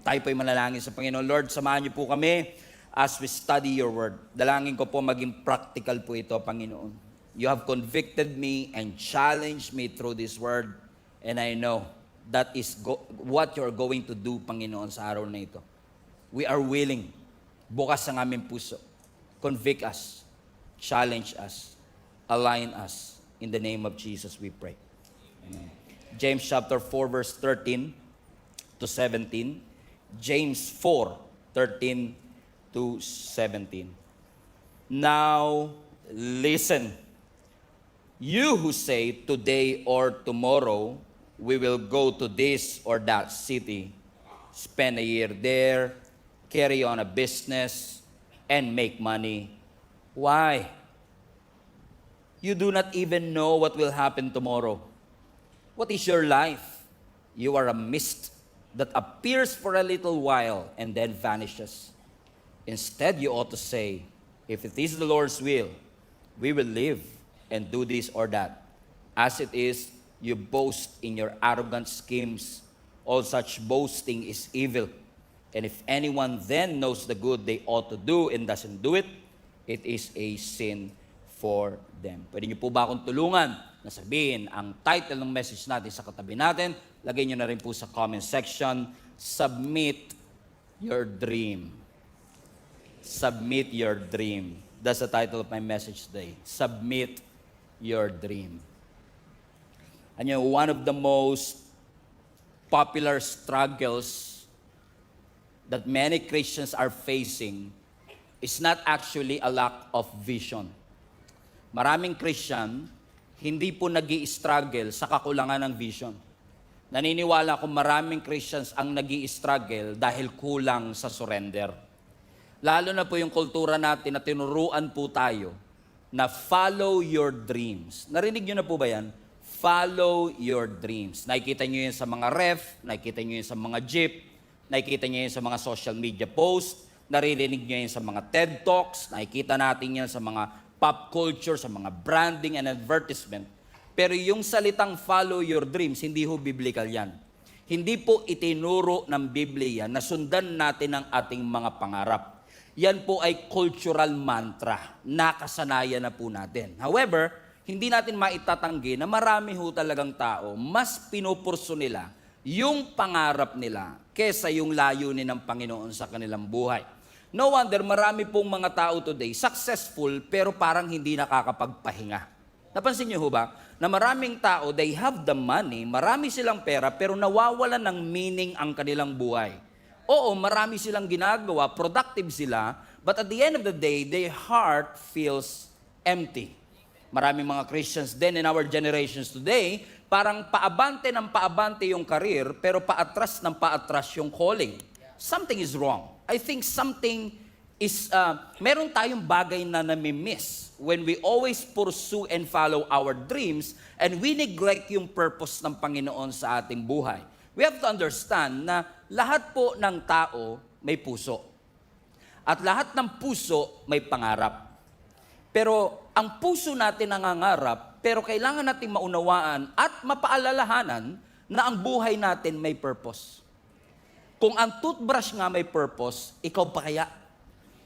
Tayo po'y manalangin sa Panginoon. Lord, samahan niyo po kami as we study your word. Dalangin ko po maging practical po ito, Panginoon. You have convicted me and challenged me through this word. And I know that is what you're going to do, Panginoon, sa araw na ito. We are willing. Bukas ang aming puso. Convict us. Challenge us. Align us. In the name of Jesus we pray. Amen. James chapter 4 verse 13 to 17. James 4:13 to 17. Now, listen. You who say today or tomorrow, we will go to this or that city, spend a year there, carry on a business, and make money. Why? You do not even know what will happen tomorrow. What is your life? You are a mist that appears for a little while and then vanishes. Instead, you ought to say, if it is the Lord's will, we will live and do this or that. As it is, you boast in your arrogant schemes. All such boasting is evil. And if anyone then knows the good they ought to do and doesn't do it, it is a sin for them. Pwede niyo po ba akong tulungan na sabihin ang title ng message natin sa katabi natin? Lagay niyo na rin po sa comment section, Submit Your Dream. Submit Your Dream. That's the title of my message today. Submit Your Dream. And you know, one of the most popular struggles that many Christians are facing is not actually a lack of vision. Maraming Christian, hindi po nag-i-struggle sa kakulangan ng vision. Naniniwala akong maraming Christians ang nag-i-struggle dahil kulang sa surrender. Lalo na po yung kultura natin na tinuruan po tayo na follow your dreams. Narinig nyo na po ba yan? Follow your dreams. Nakikita nyo yun sa mga ref, nakikita nyo yun sa mga jeep, nakikita nyo yun sa mga social media posts, naririnig nyo yun sa mga TED Talks, nakikita natin yan sa mga pop culture, sa mga branding and advertisement. Pero yung salitang follow your dreams, hindi ho biblical yan. Hindi po itinuro ng Biblia na sundan natin ang ating mga pangarap. Yan po ay cultural mantra. Nakasanayan na po natin. However, hindi natin maitatanggi na marami ho talagang tao, mas pinupurso nila yung pangarap nila kesa yung layunin ng Panginoon sa kanilang buhay. No wonder marami pong mga tao today successful pero parang hindi nakakapagpahinga. Napansin niyo ho ba na maraming tao, they have the money, marami silang pera pero nawawalan ng meaning ang kanilang buhay. Oo, marami silang ginagawa, productive sila, but at the end of the day, their heart feels empty. Maraming mga Christians din in our generations today, parang paabante ng paabante yung career, pero paatras ng paatras yung calling. Something is wrong. I think something is, meron tayong bagay na nami-miss when we always pursue and follow our dreams and we neglect yung purpose ng Panginoon sa ating buhay. We have to understand na lahat po ng tao may puso. At lahat ng puso may pangarap. Pero ang puso natin nangangarap, pero kailangan natin maunawaan at mapaalalahanan na ang buhay natin may purpose. Kung ang toothbrush nga may purpose, ikaw pa kaya?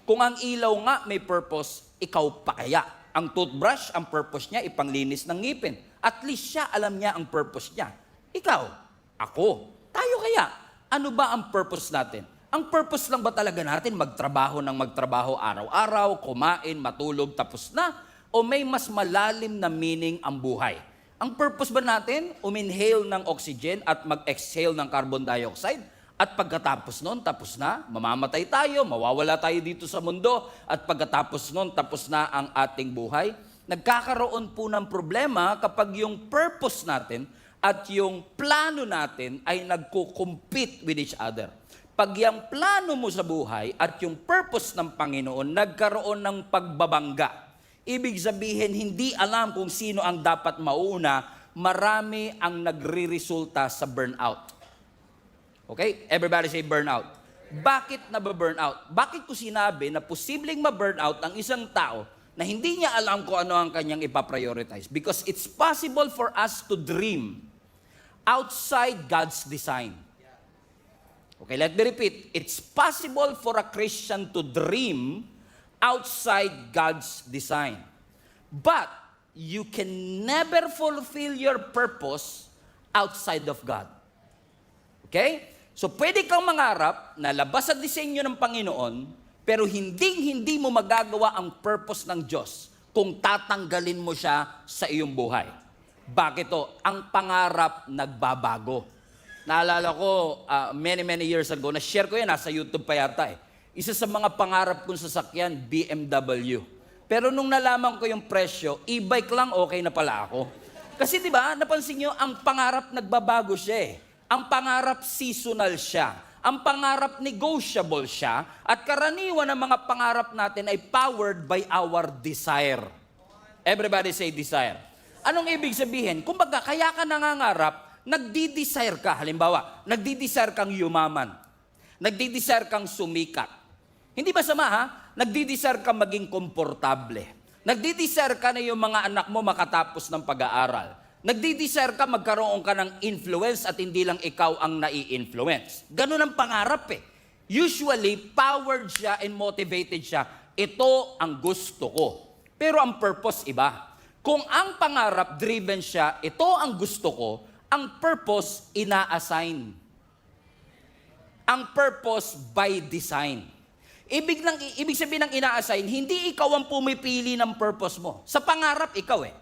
Kung ang ilaw nga may purpose, ikaw pa kaya? Ang toothbrush, ang purpose niya, ipanglinis ng ngipin. At least siya, alam niya ang purpose niya. Ikaw, ako, tayo kaya? Ano ba ang purpose natin? Ang purpose lang ba talaga natin magtrabaho ng magtrabaho araw-araw, kumain, matulog, tapos na? O may mas malalim na meaning ang buhay? Ang purpose ba natin, uminhale ng oxygen at mag-exhale ng carbon dioxide? At pagkatapos nun, tapos na, mamamatay tayo, mawawala tayo dito sa mundo, at pagkatapos nun, tapos na ang ating buhay? Nagkakaroon po ng problema kapag yung purpose natin at yung plano natin ay nagko-compete with each other. Pag yung plano mo sa buhay at yung purpose ng Panginoon nagkaroon ng pagbabangga, ibig sabihin hindi alam kung sino ang dapat mauna, marami ang nagre-resulta sa burnout. Okay? Everybody say burnout. Bakit nababurnout? Bakit ko sinabi na posibleng ma-burnout ang isang tao na hindi niya alam kung ano ang kanyang ipaprioritize? Because it's possible for us to dream outside God's design. Okay, let me repeat. It's possible for a Christian to dream outside God's design. But you can never fulfill your purpose outside of God. Okay? So pwede kang mangarap na labas sa disenyo ng Panginoon, pero hindi mo magagawa ang purpose ng Diyos kung tatanggalin mo siya sa iyong buhay. Bakit to? Ang pangarap nagbabago. Naalala ko, many years ago, na-share ko yan, nasa YouTube pa yata eh. Isa sa mga pangarap kong sasakyan, BMW. Pero nung nalaman ko yung presyo, e-bike lang, okay na pala ako. Kasi di ba, napansin nyo, ang pangarap nagbabago siya eh. Ang pangarap seasonal siya. Ang pangarap negotiable siya. At karaniwan ng mga pangarap natin ay powered by our desire. Everybody say desire. Anong ibig sabihin? Kumbaga, kaya ka nangangarap, nagdi-desire ka. Halimbawa, nagdi-desire kang yumaman. Nagdi-desire kang sumikat. Hindi ba sama ha? Nagdi-desire kang maging komportable. Nagdi-desire ka na yung mga anak mo makatapos ng pag-aaral. Nagdi-desire ka magkaroon ka ng influence at hindi lang ikaw ang nai-influence. Ganun ang pangarap eh. Usually, powered siya and motivated siya. Ito ang gusto ko. Pero ang purpose iba. Kung ang pangarap driven siya, ito ang gusto ko, ang purpose ina-assign. Ang purpose by design. Ibig sabihin ng ina-assign, hindi ikaw ang pumipili ng purpose mo. Sa pangarap, ikaw eh.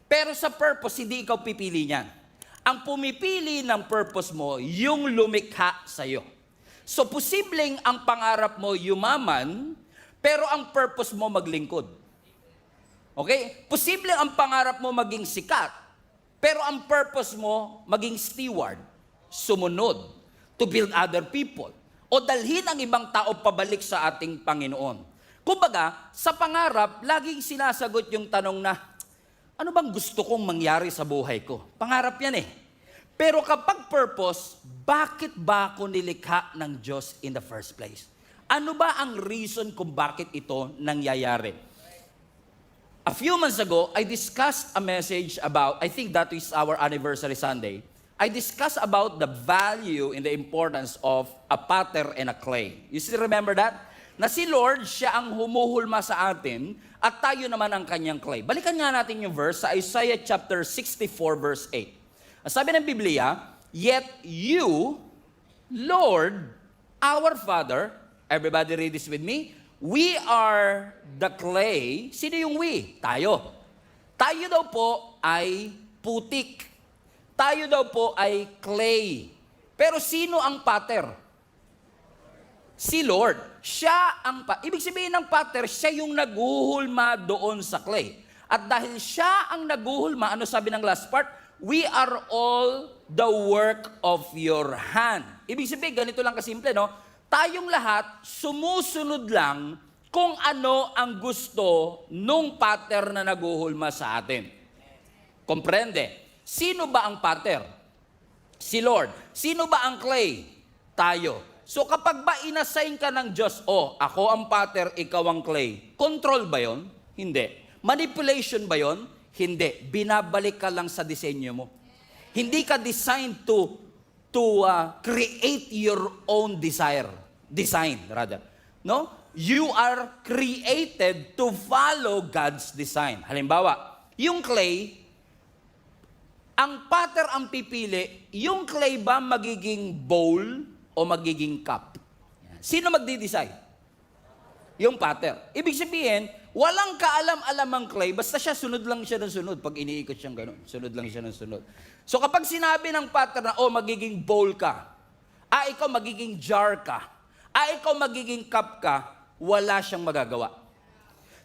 Pero sa purpose, hindi ikaw pipili niyan. Ang pumipili ng purpose mo, yung lumikha sa'yo. So, posibleng ang pangarap mo yumaman, pero ang purpose mo maglingkod. Okay? Posibleng ang pangarap mo maging sikat, pero ang purpose mo maging steward, sumunod, to build other people. O dalhin ang ibang tao pabalik sa ating Panginoon. Kumbaga, sa pangarap, laging sinasagot yung tanong na, ano bang gusto kong mangyari sa buhay ko? Pangarap yan eh. Pero kapag purpose, bakit ba ako nilikha ng Diyos in the first place? Ano ba ang reason kung bakit ito nangyayari? A few months ago, I discussed a message about, I think that is our anniversary Sunday, I discussed about the value and the importance of a potter and a clay. You still remember that? Na si Lord, siya ang humuhulma sa atin at tayo naman ang kanyang clay. Balikan nga natin yung verse sa Isaiah chapter 64 verse 8. Ang sabi ng Biblia, yet you, Lord, our Father, everybody read this with me, we are the clay. Sino yung we? Tayo. Tayo daw po ay putik. Tayo daw po ay clay. Pero sino ang potter? Si Lord. Siya ang ibig sabihin ng potter, siya yung naghuhulma doon sa clay. At dahil siya ang naghuhulma, ano sabi ng last part? We are all the work of your hand. Ibig sabihin, ganito lang kasimple, no? Tayong lahat, sumusunod lang kung ano ang gusto nung potter na naghuhulma sa atin. Komprende? Sino ba ang potter? Si Lord. Sino ba ang clay? Tayo. So kapag ba inassign ka ng Diyos, ako ang potter, ikaw ang clay, control ba yon? Hindi. Manipulation ba yon? Hindi. Binabalik ka lang sa disenyo mo. Hindi ka designed to create your own design rather. No? You are created to follow God's design. Halimbawa, yung clay, ang potter ang pipili, yung clay ba magiging bowl o magiging cup? Sino magdi-decide? Yung potter. Ibig sabihin, walang kaalam-alam ang clay, basta siya sunod lang siya ng sunod. Pag iniikot siyang gano'n, sunod lang siya ng sunod. So kapag sinabi ng potter na, magiging bowl ka, ikaw magiging jar ka, ikaw magiging cup ka, wala siyang magagawa.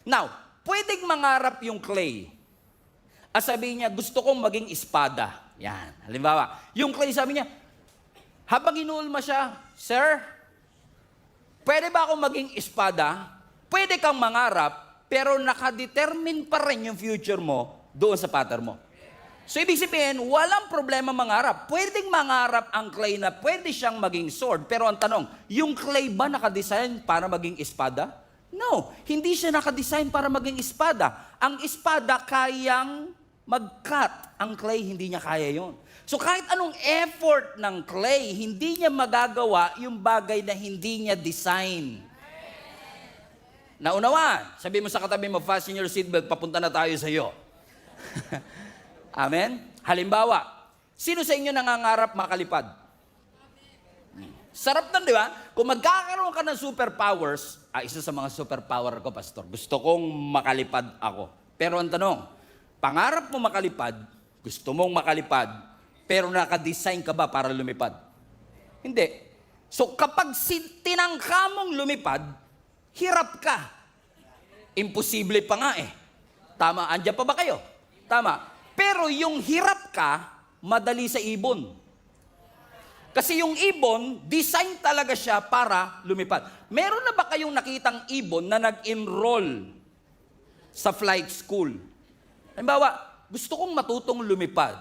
Now, pwedeng mangarap yung clay. Sabihin niya, gusto kong maging espada. Yan. Halimbawa, yung clay sabi niya, habang inuulma siya, Sir, pwede ba akong maging espada? Pwede kang mangarap, pero nakadetermine pa rin yung future mo doon sa potter mo. So, ibig sabihin, walang problema mangarap. Pwedeng mangarap ang clay na pwede siyang maging sword. Pero ang tanong, yung clay ba nakadesign para maging espada? No, hindi siya nakadesign para maging espada. Ang espada kayang mag-cut. Ang clay, hindi niya kaya yon. So kahit anong effort ng clay, hindi niya magagawa yung bagay na hindi niya design. Naunawa, sabi mo sa katabi mo, fasten your seatbelt, papunta na tayo sa iyo. Amen? Halimbawa, sino sa inyo nangangarap makalipad? Sarap nun, di ba? Kung magkakaroon ka ng superpowers, isa sa mga superpower ko, Pastor, gusto kong makalipad ako. Pero ang tanong, pangarap mo makalipad, gusto mong makalipad, pero nakadesign ka ba para lumipad? Hindi. So kapag tinangka mong lumipad, hirap ka. Imposible pa nga eh. Tama, andyan pa ba kayo? Tama. Pero yung hirap ka, madali sa ibon. Kasi yung ibon, design talaga siya para lumipad. Meron na ba kayong nakitang ibon na nag-enroll sa flight school? Halimbawa, gusto kong matutong lumipad.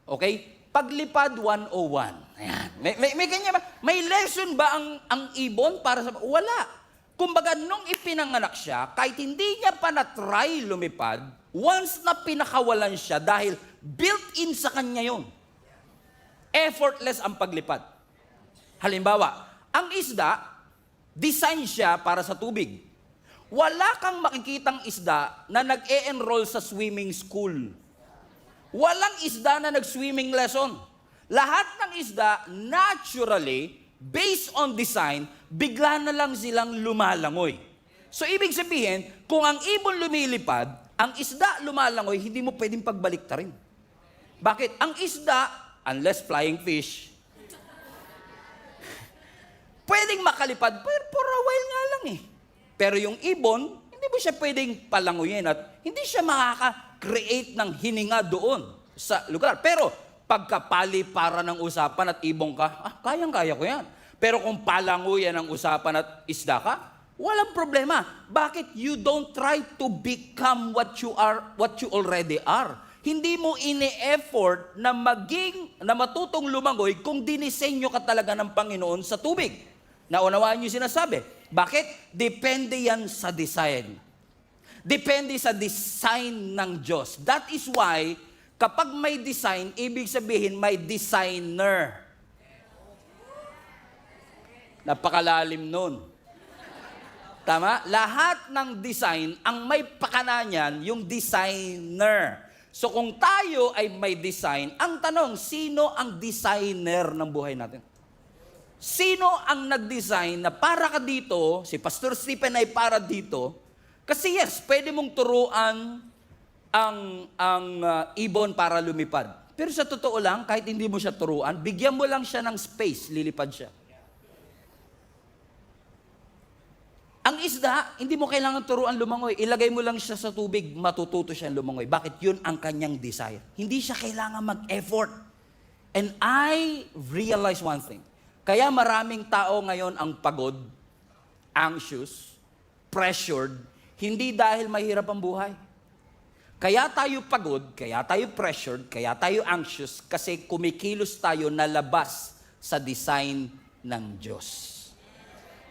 Okay? Paglipad 101. Ayan. May ganyan ba? May lesson ba ang ibon para sa... Wala. Kumbaga, nung ipinanganak siya, kahit hindi niya pa na-try lumipad, once na pinakawalan siya dahil built-in sa kanya yun. Effortless ang paglipad. Halimbawa, ang isda, design siya para sa tubig. Wala kang makikitang isda na nag-e-enroll sa swimming school. Walang isda na nag-swimming lesson. Lahat ng isda, naturally, based on design, bigla na lang silang lumalangoy. So, ibig sabihin, kung ang ibon lumilipad, ang isda lumalangoy, hindi mo pwedeng pagbaliktarin. Bakit? Ang isda, unless flying fish, pwedeng makalipad, pero for a while nga lang eh. Pero yung ibon, hindi mo siya pwedeng palanguyin at hindi siya makaka-create ng hininga doon sa lugar. Pero pagkapaliparan ng usapan at ibong ka, kayang-kaya ko yan. Pero kung palanguyan ang usapan at isda ka, walang problema. Bakit? You don't try to become what you already are. Hindi mo ini-effort na matutong lumangoy kung dinisenyo ka talaga ng Panginoon sa tubig. Naunawaan niyo sinasabi. Bakit? Depende yan sa design. Depende sa design ng Diyos. That is why, kapag may design, ibig sabihin may designer. Napakalalim nun. Tama? Lahat ng design, ang may pakana niyan, yung designer. So kung tayo ay may design, ang tanong, sino ang designer ng buhay natin? Sino ang nag-design na para ka dito, si Pastor Stephen ay para dito, kasi yes, pwede mong turuan ang ibon para lumipad. Pero sa totoo lang, kahit hindi mo siya turuan, bigyan mo lang siya ng space, lilipad siya. Ang isda, hindi mo kailangan turuan lumangoy. Ilagay mo lang siya sa tubig, matututo siya lumangoy. Bakit? Yun ang kanyang desire. Hindi siya kailangan mag-effort. And I realize one thing. Kaya maraming tao ngayon ang pagod, anxious, pressured, hindi dahil mahirap ang buhay. Kaya tayo pagod, kaya tayo pressured, kaya tayo anxious, kasi kumikilos tayo na labas sa design ng Diyos.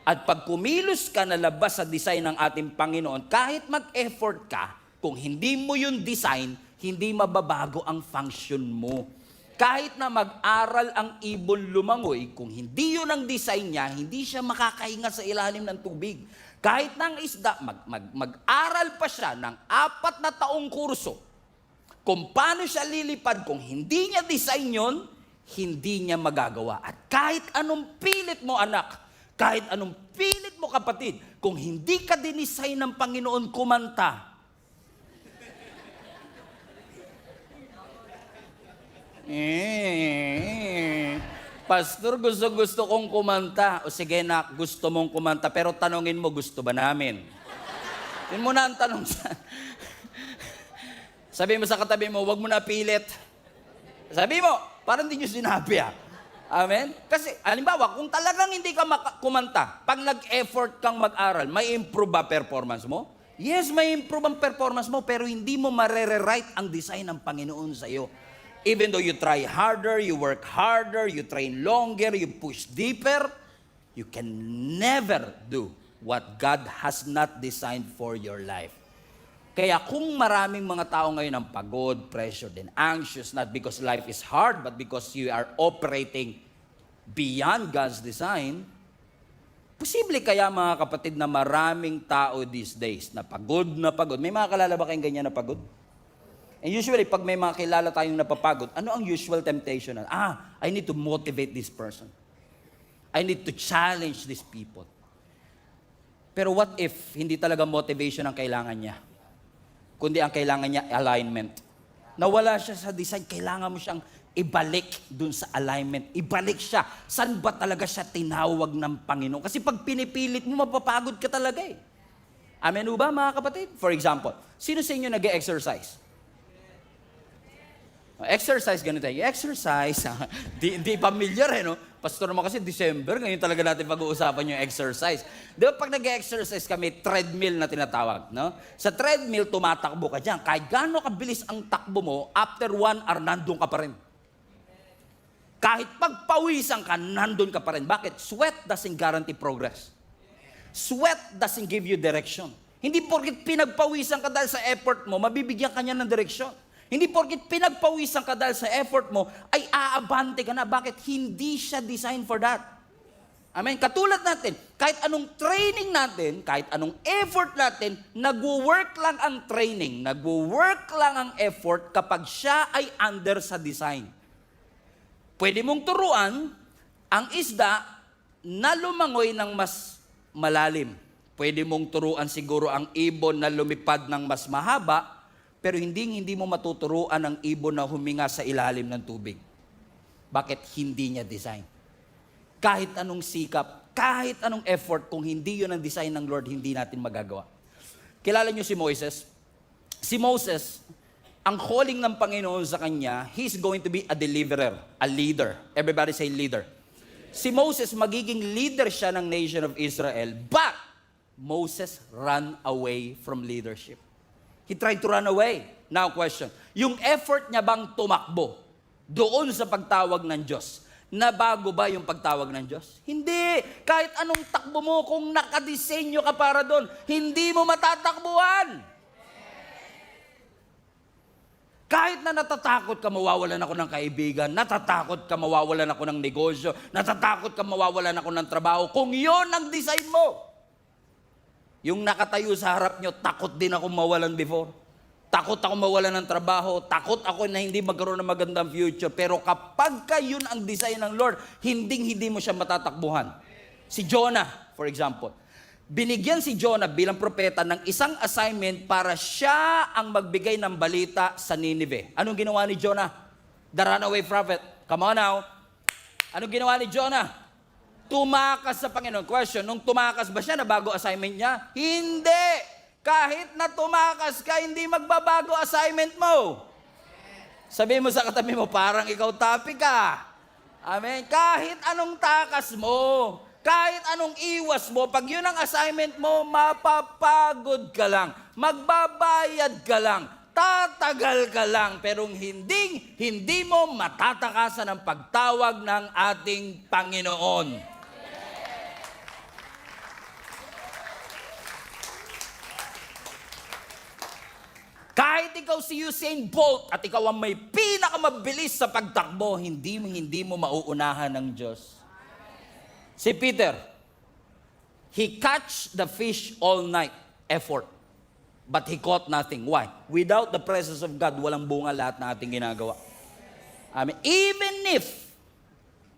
At pag kumilos ka na labas sa design ng ating Panginoon, kahit mag-effort ka, kung hindi mo yung design, hindi mababago ang function mo. Kahit na mag-aral ang ibon lumangoy, kung hindi yun ang design niya, hindi siya makakahinga sa ilalim ng tubig. Kahit na ang isda, mag-aral pa siya ng 4 na taong kurso, kung paano siya lilipad, kung hindi niya design yun, hindi niya magagawa. At kahit anong pilit mo, anak, kahit anong pilit mo, kapatid, kung hindi ka dinisay ng Panginoon kumanta, Pastor, gusto kong kumanta. O sige na, gusto mong kumanta, pero tanongin mo, gusto ba namin? Yun muna ang tanong sa... Sabi mo sa katabi mo, wag mo na pilit. Sabi mo, parang hindi nyo sinabi Amen? Kasi, halimbawa, kung talagang hindi ka kumanta, pag nag-effort kang mag-aral, may improve ba performance mo? Yes, may improve ang performance mo, pero hindi mo marere-right ang design ng Panginoon sa iyo. Even though you try harder, you work harder, you train longer, you push deeper, you can never do what God has not designed for your life. Kaya kung maraming mga tao ngayon ang pagod, pressured, and anxious, not because life is hard, but because you are operating beyond God's design, posible kaya mga kapatid na maraming tao these days na pagod na pagod. May mga kalala ba kayong ganyan na pagod? And usually, pag may mga kilala tayong napapagod, ano ang usual temptation? I need to motivate this person. I need to challenge these people. Pero what if hindi talaga motivation ang kailangan niya? Kundi ang kailangan niya, alignment. Nawala siya sa design, kailangan mo siyang ibalik dun sa alignment. Ibalik siya. Saan ba talaga siya tinawag ng Panginoon? Kasi pag pinipilit mo, mapapagod ka talaga eh. Amen ba mga kapatid? For example, sino sa inyo nag-exercise? Exercise, ganito tayo. Exercise, di familiar no? Pastor naman kasi December, ngayon talaga natin pag-uusapan yung exercise. Di ba pag nag-exercise kami, treadmill na tinatawag, no? Sa treadmill, tumatakbo ka dyan. Kahit gaano kabilis ang takbo mo, after 1 hour, nandun ka pa rin. Kahit pagpawisan ka, nandun ka pa rin. Bakit? Sweat doesn't guarantee progress. Sweat doesn't give you direction. Hindi porket pinagpawisan ka dahil sa effort mo, mabibigyan ka niya ng direksyon. Hindi porket pinagpawisan ka dahil sa effort mo, ay aabante ka na. Bakit? Hindi siya designed for that. Amen? Katulad natin, kahit anong training natin, kahit anong effort natin, nagwo-work lang ang training, nagwo-work lang ang effort kapag siya ay under sa design. Pwede mong turuan ang isda na lumangoy ng mas malalim. Pwede mong turuan siguro ang ibon na lumipad ng mas mahaba, pero hindi mo matuturuan ang ibon na huminga sa ilalim ng tubig. Bakit? Hindi niya design. Kahit anong sikap, kahit anong effort, kung hindi yun ang design ng Lord, hindi natin magagawa. Kilala niyo si Moses? Si Moses, ang calling ng Panginoon sa kanya, he's going to be a deliverer, a leader. Everybody say leader. Si Moses, magiging leader siya ng nation of Israel, but Moses ran away from leadership. He tried to run away. Now question, yung effort niya bang tumakbo doon sa pagtawag ng Diyos, nabago ba yung pagtawag ng Diyos? Hindi. Kahit anong takbo mo, kung nakadisenyo ka para doon, hindi mo matatakbuhan. Kahit na natatakot ka mawawalan ako ng kaibigan, natatakot ka mawawalan ako ng negosyo, natatakot ka mawawalan ako ng trabaho, kung yon ang design mo. Yung nakatayo sa harap nyo, takot din ako mawalan before. Takot ako mawalan ng trabaho. Takot ako na hindi magkaroon ng magandang future. Pero kapag yun ang design ng Lord, hindi mo siya matatakbuhan. Si Jonah, for example. Binigyan si Jonah bilang propeta ng isang assignment para siya ang magbigay ng balita sa Nineveh. Anong ginawa ni Jonah? The runaway prophet. Come on now. Anong ginawa ni Jonah? Tumakas sa Panginoon. Question, nung tumakas ba siya, nabago assignment niya? Hindi! Kahit na tumakas ka, hindi magbabago assignment mo. Sabihin mo sa katabi mo, parang ikaw tapi ka. Amen? Kahit anong takas mo, kahit anong iwas mo, pag yun ang assignment mo, mapapagod ka lang, magbabayad ka lang, tatagal ka lang, pero hindi mo matatakasan ang pagtawag ng ating Panginoon. Kahit ikaw si Usain Bolt at ikaw ang may pinakamabilis sa pagtakbo, hindi mo mauunahan ng Diyos. Si Peter, he catch the fish all night, effort. But he caught nothing. Why? Without the presence of God, walang bunga lahat na ating ginagawa. Amen. Even if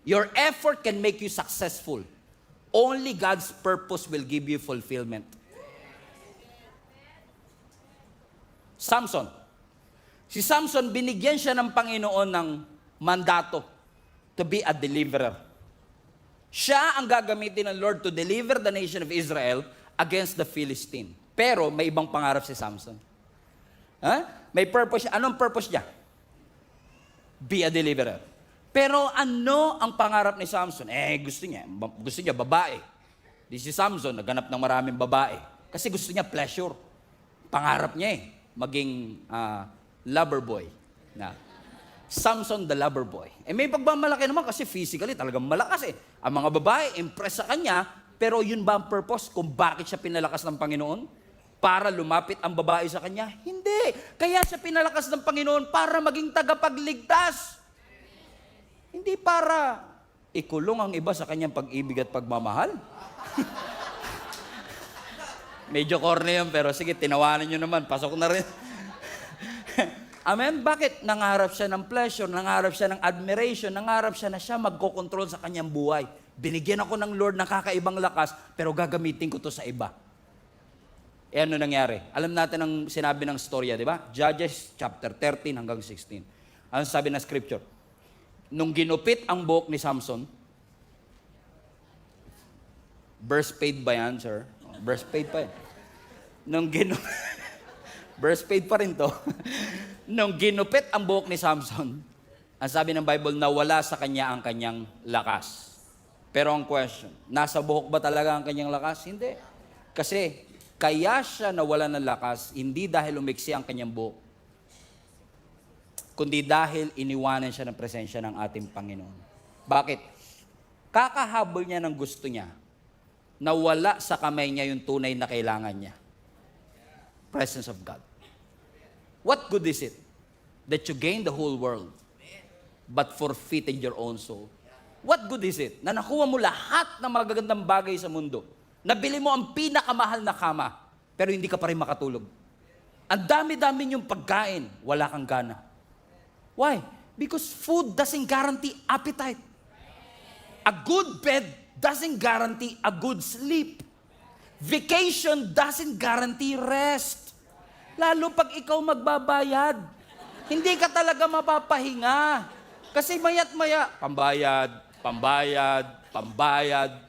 your effort can make you successful, only God's purpose will give you fulfillment. Samson. Si Samson, binigyan siya ng Panginoon ng mandato to be a deliverer. Siya ang gagamitin ng Lord to deliver the nation of Israel against the Philistine. Pero may ibang pangarap si Samson. May purpose siya. Anong purpose niya? Be a deliverer. Pero ano ang pangarap ni Samson? Gusto niya babae. Di si Samson, naghanap ng maraming babae. Kasi gusto niya pleasure. Pangarap niya maging lover boy. Samson the lover boy. May pagmamalaki naman kasi physically talagang malakas Ang mga babae, impress sa kanya, pero yun ba ang purpose kung bakit siya pinalakas ng Panginoon? para lumapit ang babae sa kanya? Hindi. Kaya siya pinalakas ng Panginoon para maging tagapagligtas. Hindi para ikulong ang iba sa kanyang pag-ibig at pagmamahal. Medyo corny yun, pero sige, tinawanan nyo naman. Pasok na rin. Amen? Bakit? Nangarap siya ng pleasure, nangarap siya ng admiration, nangarap siya na siya magkokontrol sa kanyang buhay. Binigyan ako ng Lord ng kakaibang lakas, pero gagamitin ko to sa iba. E ano nangyari? Alam natin ang sinabi ng storya, di ba? Judges chapter 13 hanggang 16. Ano sabi ng scripture? Nung ginupit ang buhok ni Samson, birth paid ba yan, sir? Birth paid pa yan. Birth paid pa rin to. Nung ginupit ang buhok ni Samson, ang sabi ng Bible, nawala sa kanya ang kanyang lakas. Pero ang question, nasa buhok ba talaga ang kanyang lakas? Hindi. Kasi kaya siya nawala ng lakas, hindi dahil umiksi ang kanyang buhok, kundi dahil iniwanan siya ng presensya ng ating Panginoon. Bakit? Kakahabol niya ng gusto niya, nawala sa kamay niya yung tunay na kailangan niya. Presence of God. What good is it that you gain the whole world but forfeited your own soul? What good is it na nakuha mo lahat ng magagandang bagay sa mundo? Nabili mo ang pinakamahal na kama, pero hindi ka pa rin makatulog. Ang dami-dami yung pagkain, wala kang gana. Why? Because food doesn't guarantee appetite. A good bed doesn't guarantee a good sleep. Vacation doesn't guarantee rest. Lalo pag ikaw magbabayad, hindi ka talaga mapapahinga. Kasi maya't maya, pambayad.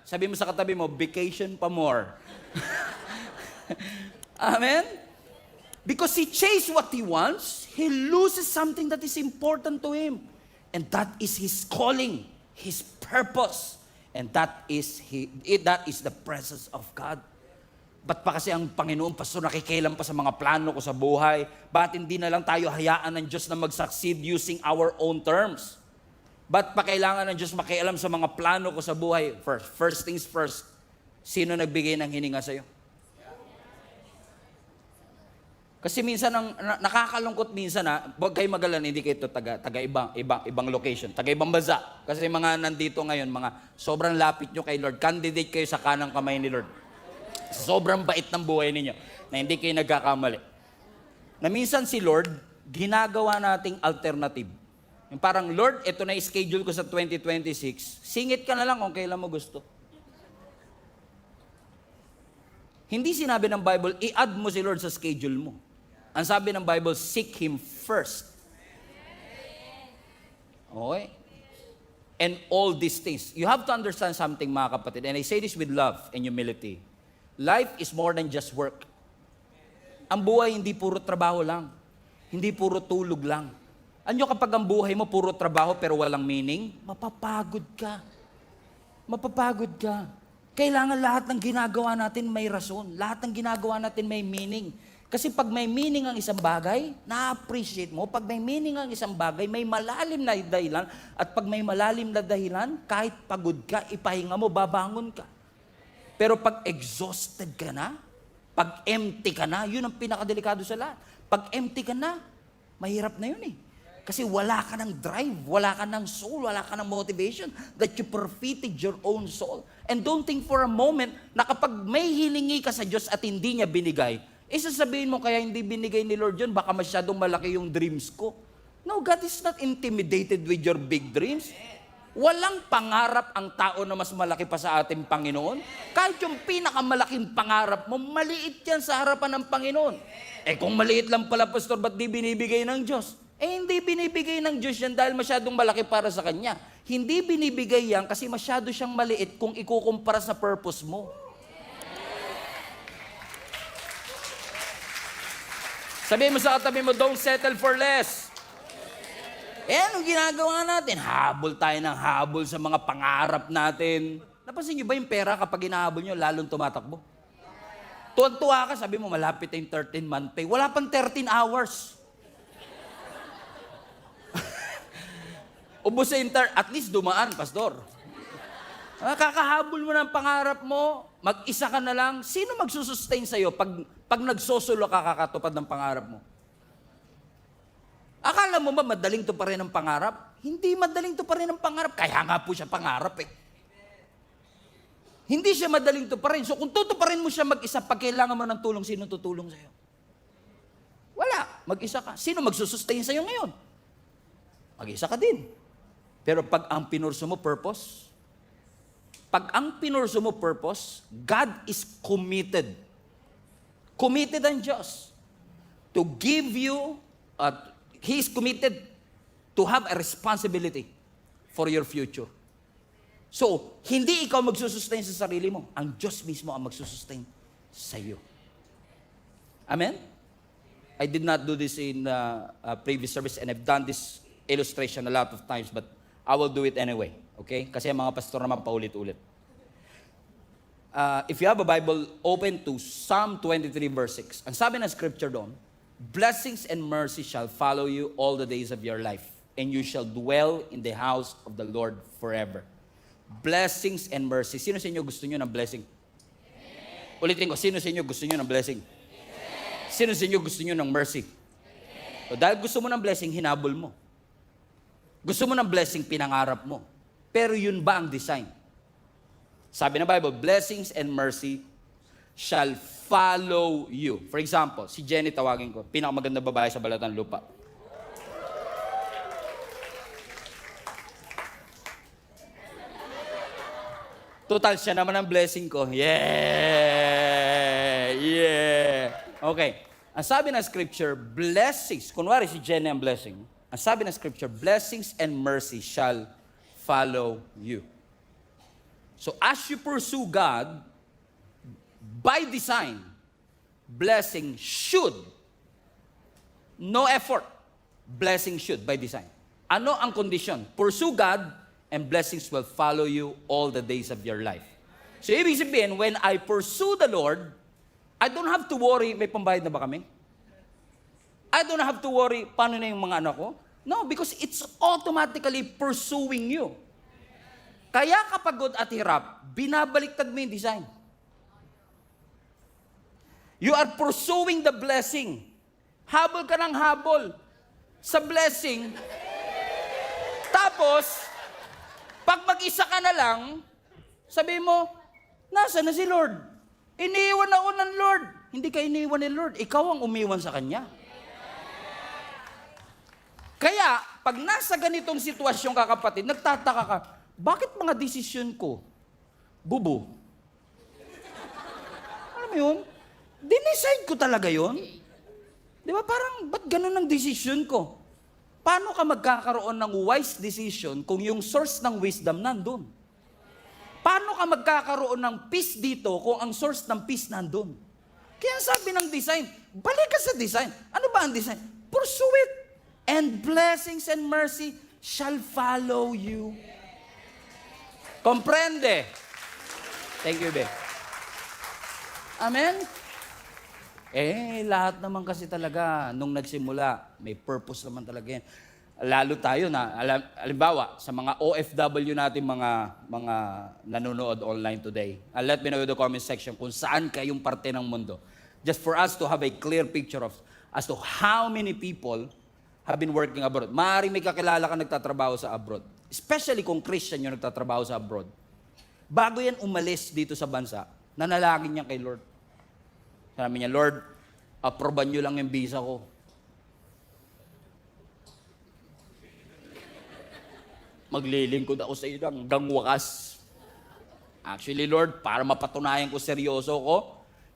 Sabi mo sa katabi mo, vacation pa more. Amen? Because he chases what he wants, he loses something that is important to him. And that is his calling, his purpose. And that is the presence of God. Ba't pa kasi ang Panginoon, Pastor, nakikialam pa sa mga plano ko sa buhay? Ba't hindi na lang tayo hayaan ng Diyos na mag-succeed using our own terms? Ba't pa kailangan ng Diyos makialam sa mga plano ko sa buhay? First things first, sino nagbigay ng hininga sa'yo? Kasi minsan, nakakalungkot minsan huwag kayo magalan, hindi kayo ibang location, taga ibang bansa. Kasi mga nandito ngayon, mga sobrang lapit nyo kay Lord, candidate kayo sa kanang kamay ni Lord. Sobrang bait ng buhay ninyo, na hindi kayo nagkakamali. Na minsan si Lord, ginagawa nating alternative. Yung parang, Lord, ito na schedule ko sa 2026, singit ka na lang kung kailan mo gusto. Hindi sinabi ng Bible, i-add mo si Lord sa schedule mo. Ang sabi ng Bible, seek Him first. Okay? And all these things. You have to understand something, mga kapatid, and I say this with love and humility. Life is more than just work. Ang buhay hindi puro trabaho lang. Hindi puro tulog lang. Ano kapag ang buhay mo puro trabaho pero walang meaning? Mapapagod ka. Kailangan lahat ng ginagawa natin may rason. Lahat ng ginagawa natin may meaning. Kasi pag may meaning ang isang bagay, na-appreciate mo. Pag may meaning ang isang bagay, may malalim na dahilan. At pag may malalim na dahilan, kahit pagod ka, ipahinga mo, babangon ka. Pero pag exhausted ka na, pag empty ka na, yun ang pinakadelikado sa lahat. Pag empty ka na, mahirap na yun eh. Kasi wala ka ng drive, wala ka ng soul, wala ka ng motivation that you forfeited your own soul. And don't think for a moment na kapag may hilingi ka sa Diyos at hindi niya binigay, sasabihin mo kaya hindi binigay ni Lord yun, baka masyadong malaki yung dreams ko. No, God is not intimidated with your big dreams. Walang pangarap ang tao na mas malaki pa sa ating Panginoon. Kahit yung pinakamalaking pangarap mo, maliit yan sa harapan ng Panginoon. Kung maliit lang pala, Pastor, ba't di binibigay ng Diyos? Hindi binibigay ng Diyos yan dahil masyadong malaki para sa Kanya. Hindi binibigay yan kasi masyado siyang maliit kung ikukumpara sa purpose mo. Sabihin mo sa katabi mo, don't settle for less. Anong ginagawa natin? Habol tayo ng habol sa mga pangarap natin. Napansin niyo ba yung pera kapag hinahabol niyo, lalong tumatakbo? Tuwan-tuwa ka, sabi mo, malapit na yung 13-month pay. Wala pang 13 hours. Ubus sa at least dumaan, Pastor. Kakahabol mo ng pangarap mo, mag-isa ka na lang, sino magsusustain sa'yo pag nagsosolo ka kakatupad ng pangarap mo? Akala mo ba madaling tuparin ang pangarap? Hindi madaling tuparin ang pangarap. Kaya nga po siya pangarap eh. Hindi siya madaling tuparin. So kung tutuparin mo siya mag-isa, pag kailangan mo ng tulong, sino tutulong sa'yo? Wala. Mag-isa ka. Sino magsusustain sa'yo ngayon? Mag-isa ka din. Pero pag ang pinurso mo purpose, God is committed. Committed ang Diyos to give you, He is committed to have a responsibility for your future. So, hindi ikaw magsusustain sa sarili mo. Ang Diyos mismo ang magsusustain sa iyo. Amen? I did not do this in previous service and I've done this illustration a lot of times, but I will do it anyway. Okay? Kasi ang mga pastor naman paulit-ulit. If you have a Bible, open to Psalm 23 verse 6. Ang sabi ng scripture doon, blessings and mercy shall follow you all the days of your life, and you shall dwell in the house of the Lord forever. Blessings and mercy. Sino sa inyo gusto nyo ng blessing? Amen. Ulitin ko, sino sa inyo gusto nyo ng blessing? Amen. Sino sa inyo gusto nyo ng mercy? So, dahil gusto mo ng blessing, hinabol mo. Gusto mo ng blessing, pinangarap mo. Pero yun ba ang design? Sabi ng Bible, blessings and mercy shall follow you. For example, si Jenny tawagin ko, pinakamaganda babae sa balatan lupa. Total, siya naman ang blessing ko. Yeah. Okay. Ang sabi ng scripture, blessings, kunwari si Jenny ang blessing. Ang sabi ng scripture, blessings and mercy shall follow you. So as you pursue God, by design, blessing should, no effort, blessing should by design. Ano ang condition? Pursue God and blessings will follow you all the days of your life. So ibig sabihin, when I pursue the Lord, I don't have to worry, may pambayad na ba kami? I don't have to worry, paano na yung mga anak ko? No, because it's automatically pursuing you. Kaya kapag pagod at hirap, binabaliktad mo yung design. You are pursuing the blessing. Habol ka ng habol sa blessing. Tapos, pag mag-isa ka na lang, sabi mo, nasa na si Lord? Iniiwan ako ng Lord. Hindi ka iniiwan ni Lord. Ikaw ang umiwan sa Kanya. Kaya, pag nasa ganitong sitwasyon ka kapatid, nagtataka ka, bakit mga desisyon ko, bubo? Alam mo yun? Dinicide ko talaga yun. Di ba? Parang, ba't ganun ang desisyon ko? Paano ka magkakaroon ng wise decision kung yung source ng wisdom nandun? Paano ka magkakaroon ng peace dito kung ang source ng peace nandun? Kaya sabi ng design, balik ka sa design. Ano ba ang design? Pursue it. And blessings and mercy shall follow you. Comprende? Thank you, Be. Amen? Lahat naman kasi talaga, nung nagsimula, may purpose naman talaga yan. Lalo tayo na, halimbawa, sa mga OFW natin, mga nanonood online today, let me know in the comment section kung saan kayong parte ng mundo. Just for us to have a clear picture of as to how many people have been working abroad. Maaaring may kakilala ka nagtatrabaho sa abroad. Especially kung Christian yung nagtatrabaho sa abroad. Bago yan umalis dito sa bansa, nanalangin niya kay Lord. Sabi niya, Lord, aproban niyo lang yung visa ko. Maglilingkod ako sa iyo hanggang wakas. Actually, Lord, para mapatunayan ko seryoso ko,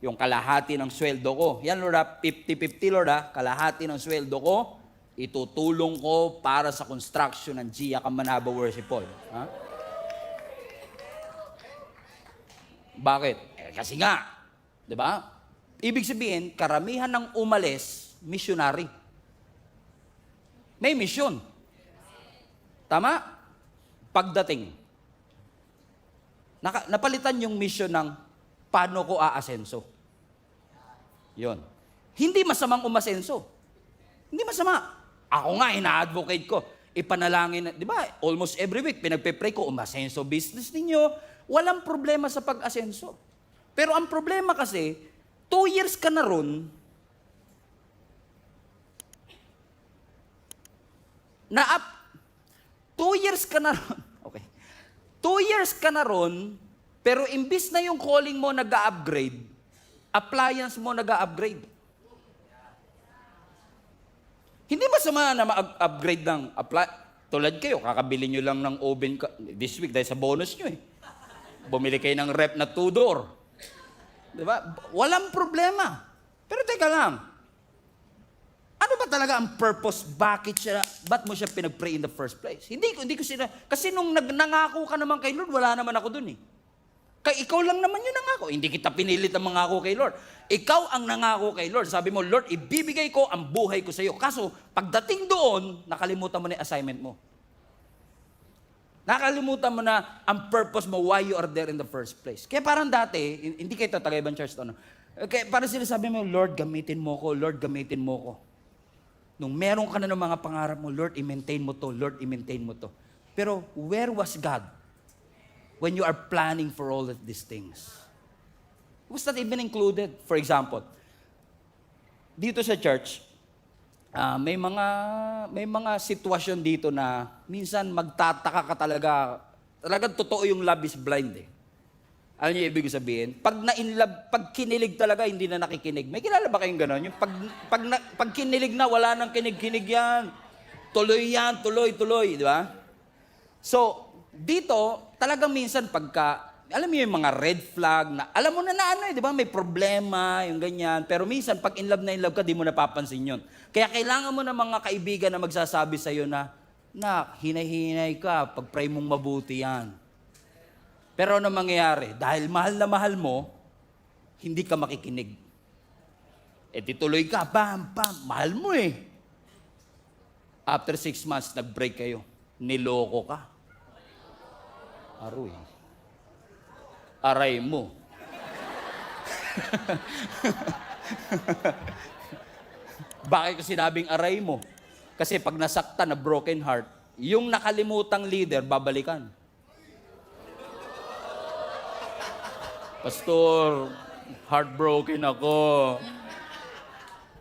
yung kalahati ng sweldo ko. Yan, Lord, 50-50, Lord, kalahati ng sweldo ko, itutulong ko para sa construction ng Gia Kamanaba Worship Hall. Ha? Bakit? Kasi nga, di ba? Ibig sabihin, karamihan ng umalis, missionary. May mission. Tama? Pagdating. Napalitan yung mission ng paano ko aasenso. Yun. Hindi masamang umasenso. Hindi masama. Ako nga, ina-advocate ko. Ipanalangin, di ba? Almost every week, pinagpe-pray ko, umasenso business ninyo. Walang problema sa pag-asenso. Pero ang problema kasi, 2 years ka na ron, na up, 2 years ka na ron, okay, 2 years ka na ron, pero imbis na yung calling mo nag-upgrade, appliance mo nag-upgrade. Hindi masama na ma-upgrade ng tulad kayo, kakabili nyo lang ng oven this week dahil sa bonus nyo eh. Bumili kayo ng rep na 2-door. Diba? Walang problema. Pero teka lang, ano ba talaga ang purpose? Ba't mo siya pinag-pray in the first place? Hindi ko kasi nung nangako ka naman kay Lord, wala naman ako dun eh. Kaya ikaw lang naman yung nangako. Hindi kita pinilit ang mangako kay Lord. Ikaw ang nangako kay Lord. Sabi mo, Lord, ibibigay ko ang buhay ko sa iyo. Kaso, pagdating doon, nakalimutan mo na yung assignment mo. Nakalimutan mo na ang purpose mo, why you are there in the first place. Kaya parang dati, hindi kayo taga-ibang church to, no? Kaya parang sinasabi mo, Lord, gamitin mo ko. Lord, gamitin mo ko. Nung meron ka na ng mga pangarap mo, Lord, i-maintain mo to. Lord, i-maintain mo to. Pero where was God when you are planning for all of these things? Was that even included? For example, dito sa church, may mga sitwasyon dito na minsan magtataka ka talaga. Talagang totoo yung love is blind eh. Alam niyo ibig sabihin? Pag kinilig talaga, hindi na nakikinig. May kilala ba kayong gano'n? Yung pag kinilig na, wala nang kinig-kinig yan. Tuloy yan, tuloy, di ba? So, dito, talagang minsan alam mo yung mga red flag na, alam mo na ano eh, di ba? May problema, yung ganyan. Pero minsan, pag in love ka, di mo napapansin yun. Kaya kailangan mo ng mga kaibigan na magsasabi sa'yo na, hinay-hinay ka, pag-pray mong mabuti yan. Pero ano mangyayari? Dahil mahal na mahal mo, hindi ka makikinig. Tituloy ka, bam, mahal mo eh. After 6 months, nag-break kayo. Niloko ka. Aroy. Aray mo. Bakit ko sinabing aray mo? Kasi pag nasaktan na broken heart, yung nakalimutang leader, babalikan. Pastor, heartbroken ako.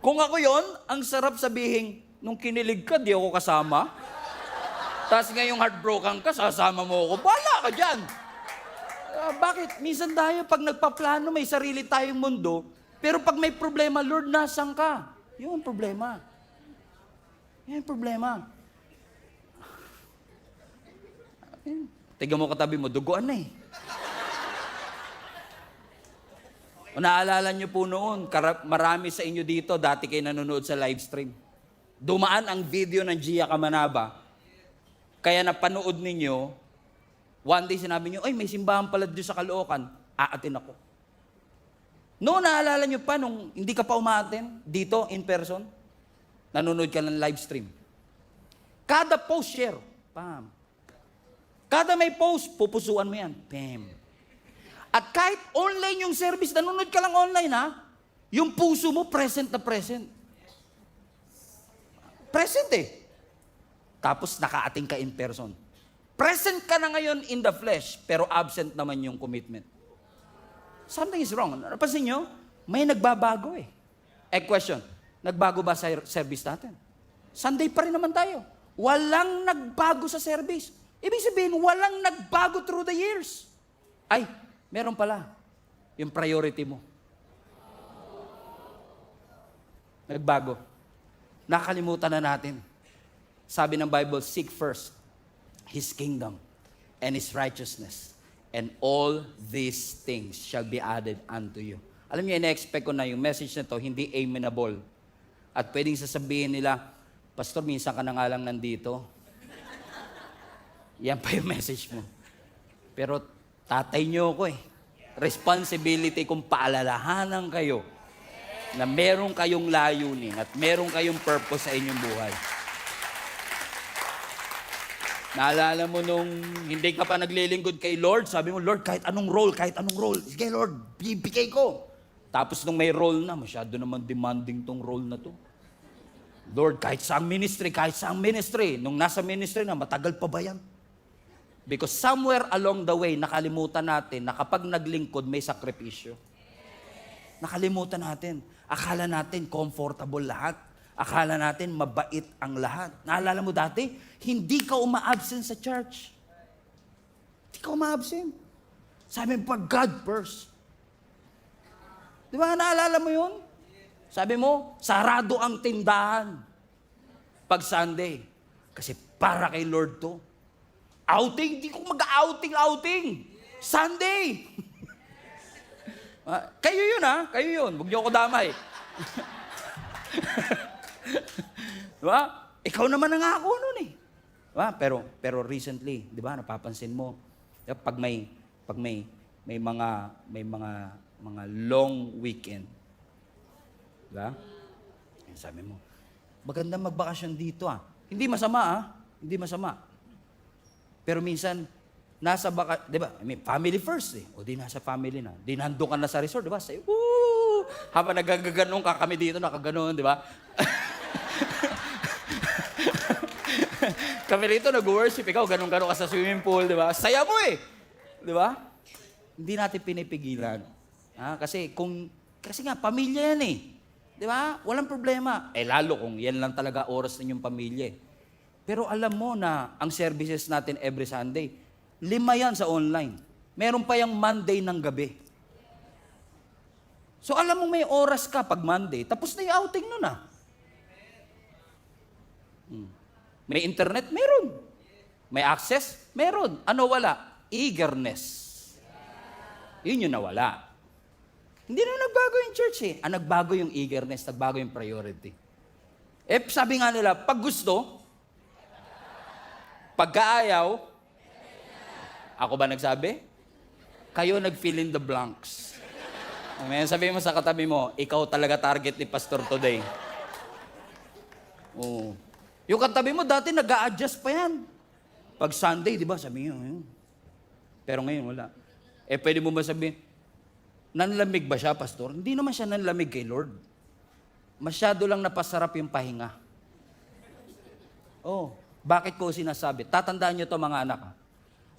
Kung ako yon, ang sarap sabihin, nung kinilig ka, di ako kasama. Tapos ngayong heartbroken ka, sasama mo ako. Bala ka dyan. Bakit? Minsan tayo, pag nagpaplano, may sarili tayong mundo. Pero pag may problema, Lord, nasan ka? Yun ang problema. Yan ang problema. Tignan mo katabi mo, duguan na eh. Naalala nyo po noon, marami sa inyo dito, dati kayo nanonood sa live stream. Dumaan ang video ng Gia Kamanaba. Kaya napanood ninyo, one day sinabi nyo, ay may simbahan pala dito sa Caloocan, aatin ako. Noon, naalala nyo pa, nung hindi ka pa umaatin, dito, in person, nanonood ka ng live stream. Kada post, share. Pam. Kada may post, pupusuan mo yan. Pam. At kahit online yung service, nanonood ka lang online ha, yung puso mo, present na present. Present eh. Tapos nakaating ka in person. Present ka na ngayon in the flesh, pero absent naman yung commitment. Something is wrong. Napansin nyo? May nagbabago eh. Question, nagbago ba sa service natin? Sunday pa rin naman tayo. Walang nagbago sa service. Ibig sabihin, walang nagbago through the years. Ay, meron pala. Yung priority mo. Nagbago. Nakalimutan na natin. Sabi ng Bible, seek first His kingdom and His righteousness, and all these things shall be added unto you. Alam niyo, ina-expect ko na yung message na to, hindi amenable. At pwedeng sasabihin nila, Pastor, minsan ka na nga lang nandito. Yan pa yung message mo. Pero tatay niyo ako eh. Responsibility kung paalalahanan kayo na meron kayong layunin at meron kayong purpose sa inyong buhay. Naalala mo nung hindi ka pa naglilingkod kay Lord, sabi mo, Lord, kahit anong role, sige Lord, bibigay ko. Tapos nung may role na, masyado naman demanding tong role na to. Lord, kahit saang ministry, nung nasa ministry na, matagal pa ba yan? Because somewhere along the way, nakalimutan natin na kapag naglingkod, may sakripisyo. Nakalimutan natin. Akala natin comfortable lahat. Akala natin mabait ang lahat. Naalala mo dati, hindi ka uma-absent sa church. Hindi ka uma-absent. Sabi mo pa, God first. Di ba, naalala mo yun? Sabi mo, sarado ang tindahan pag Sunday. Kasi para kay Lord to. Outing, hindi ko mag-outing. Sunday. Kayo yun kayo yun. Huwag niyo ako damay. Diba? Ikaw naman ang ako nun eh. Diba? Pero recently, di ba, napapansin mo, diba, pag may mga long weekend, diba? Sabi mo, maganda magbakasyon dito Hindi masama Hindi masama. Pero minsan, di ba? I mean, family first eh. O di nasa family na. Di nandun ka na sa resort, di ba? Say, woo! Habang nagagaganong ka kami dito, nakaganon, di ba? Kami rito nag-worship, ikaw ganun-ganon ka sa swimming pool, di ba? Saya mo eh! Di ba? Hindi natin pinipigilan. Kasi nga, pamilya yan eh. Di ba? Walang problema. Lalo kung yan lang talaga oras ninyong pamilya eh. Pero alam mo na ang services natin every Sunday, 5 yan sa online. Meron pa yung Monday ng gabi. So alam mo may oras ka pag Monday, tapos na yung outing nun May internet? Meron. May access? Meron. Ano wala? Eagerness. Yun yung nawala. Hindi na nagbago yung church eh. Ang nagbago yung eagerness, nagbago yung priority. Sabi nga nila, pag gusto, pagkaayaw, ako ba nagsabi? Kayo nag-fill in the blanks. Amen. Sabi mo sa katabi mo, ikaw talaga target ni Pastor today. Oo. Yung katabi mo, dati nag-a-adjust pa yan. Pag Sunday, di ba, sabi nyo, pero ngayon wala. Pwede mo ba sabihin, nanlamig ba siya, Pastor? Hindi naman siya nanlamig kay Lord. Masyado lang napasarap yung pahinga. Bakit ko sinasabi? Tatandaan nyo to mga anak.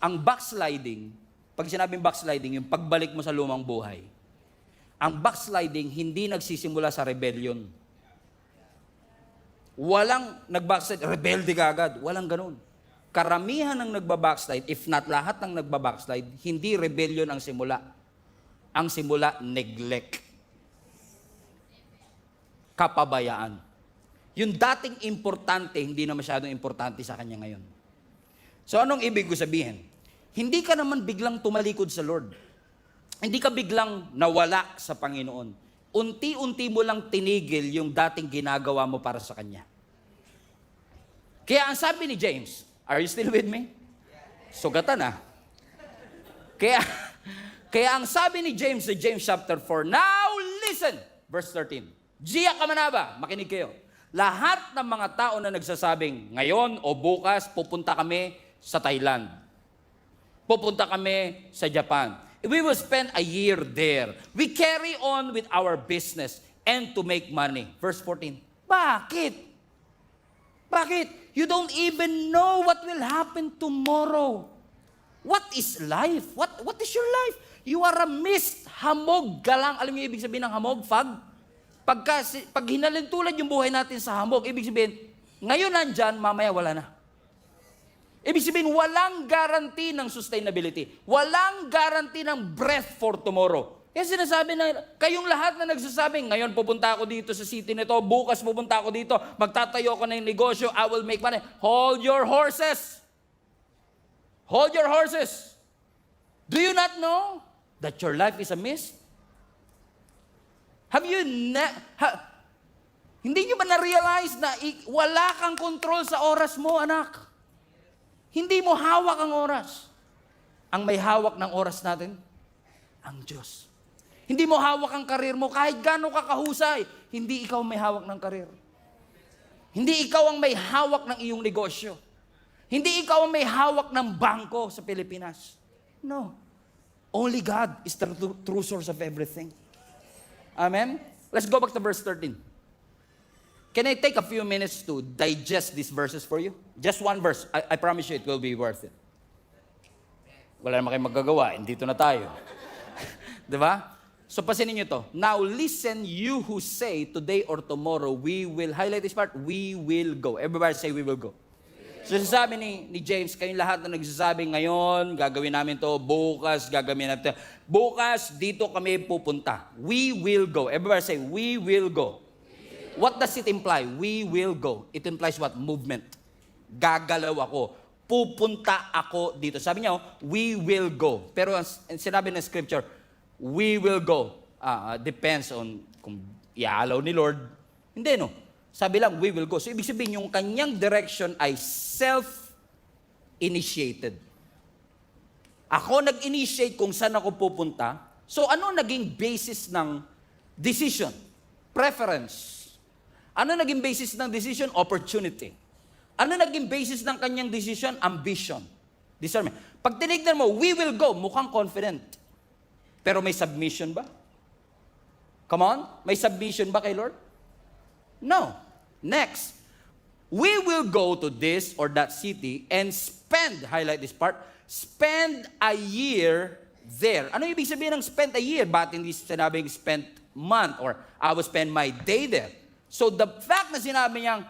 Ang backsliding, pag sinabing backsliding, yung pagbalik mo sa lumang buhay, ang backsliding hindi nagsisimula sa rebellion. Walang nag-backslide, rebelde ka agad. Walang ganun. Karamihan ng nagba-backslide, if not lahat ng nagba-backslide, hindi rebellion ang simula. Ang simula, neglect. Kapabayaan. Yung dating importante, hindi na masyadong importante sa kanya ngayon. So anong ibig ko sabihin? Hindi ka naman biglang tumalikod sa Lord. Hindi ka biglang nawala sa Panginoon. Unti-unti mo lang tinigil yung dating ginagawa mo para sa Kanya. Kaya ang sabi ni James, are you still with me? Sugatan Kaya ang sabi ni James sa James chapter 4, now listen, verse 13. Jiya kamanaba, makinig kayo. Lahat ng mga tao na nagsasabing, ngayon o bukas, pupunta kami sa Thailand. Pupunta kami sa Japan. We will spend a year there. We carry on with our business and to make money. Verse 14. Bakit? You don't even know what will happen tomorrow. What is life? What is your life? You are a mist. Hamog ka lang. Alam niyo ibig sabihin ng hamog? Fog? Pag hinalintulad yung buhay natin sa hamog, ibig sabihin, ngayon nandyan, mamaya wala na. Ibig sabihin, walang guarantee ng sustainability. Walang guarantee ng breath for tomorrow. Kaya sinasabi na, kayong lahat na nagsasabing, ngayon pupunta ako dito sa city nito, bukas pupunta ako dito, magtatayo ako ng negosyo, I will make money. Hold your horses. Hold your horses. Do you not know that your life is a mist? Hindi nyo ba na-realize na wala kang control sa oras mo, anak? Hindi mo hawak ang oras. Ang may hawak ng oras natin, ang Diyos. Hindi mo hawak ang karir mo kahit gaano ka kahusay. Hindi ikaw may hawak ng karir. Hindi ikaw ang may hawak ng iyong negosyo. Hindi ikaw ang may hawak ng bangko sa Pilipinas. No. Only God is the true source of everything. Amen? Let's go back to verse 13. Can I take a few minutes to digest these verses for you? Just one verse. I promise you it will be worth it. Wala naman kayong magagawa. Dito na tayo. Diba? So pasinin nyo to. Now listen, you who say today or tomorrow, we will, highlight this part, we will go. Everybody say we will go. So sasabi ni James, kayong lahat na nagsasabi ngayon, gagawin namin to, bukas, gagawin natin. Bukas, dito kami pupunta. We will go. Everybody say, we will go. What does it imply? We will go. It implies what? Movement. Gagalaw ako. Pupunta ako dito. Sabi niya, we will go. Pero ang sinabi ng scripture, we will go. Depends on kung ialaw ni Lord. Hindi, no? Sabi lang, we will go. So, ibig sabihin, yung kanyang direction ay self-initiated. Ako nag-initiate kung saan ako pupunta. So, ano naging basis ng decision? Preference. Ano naging basis ng decision? Opportunity. Ano naging basis ng kanyang decision? Ambition. Discernment. Pag tinignan mo, we will go, mukhang confident. Pero may submission ba? Come on, may submission ba kay Lord? No. Next, we will go to this or that city and spend, highlight this part, spend a year there. Ano ibig sabihin ng spend a year? Ba't hindi sinabing spend month or I will spend my day there? So the fact na sinabi niyang,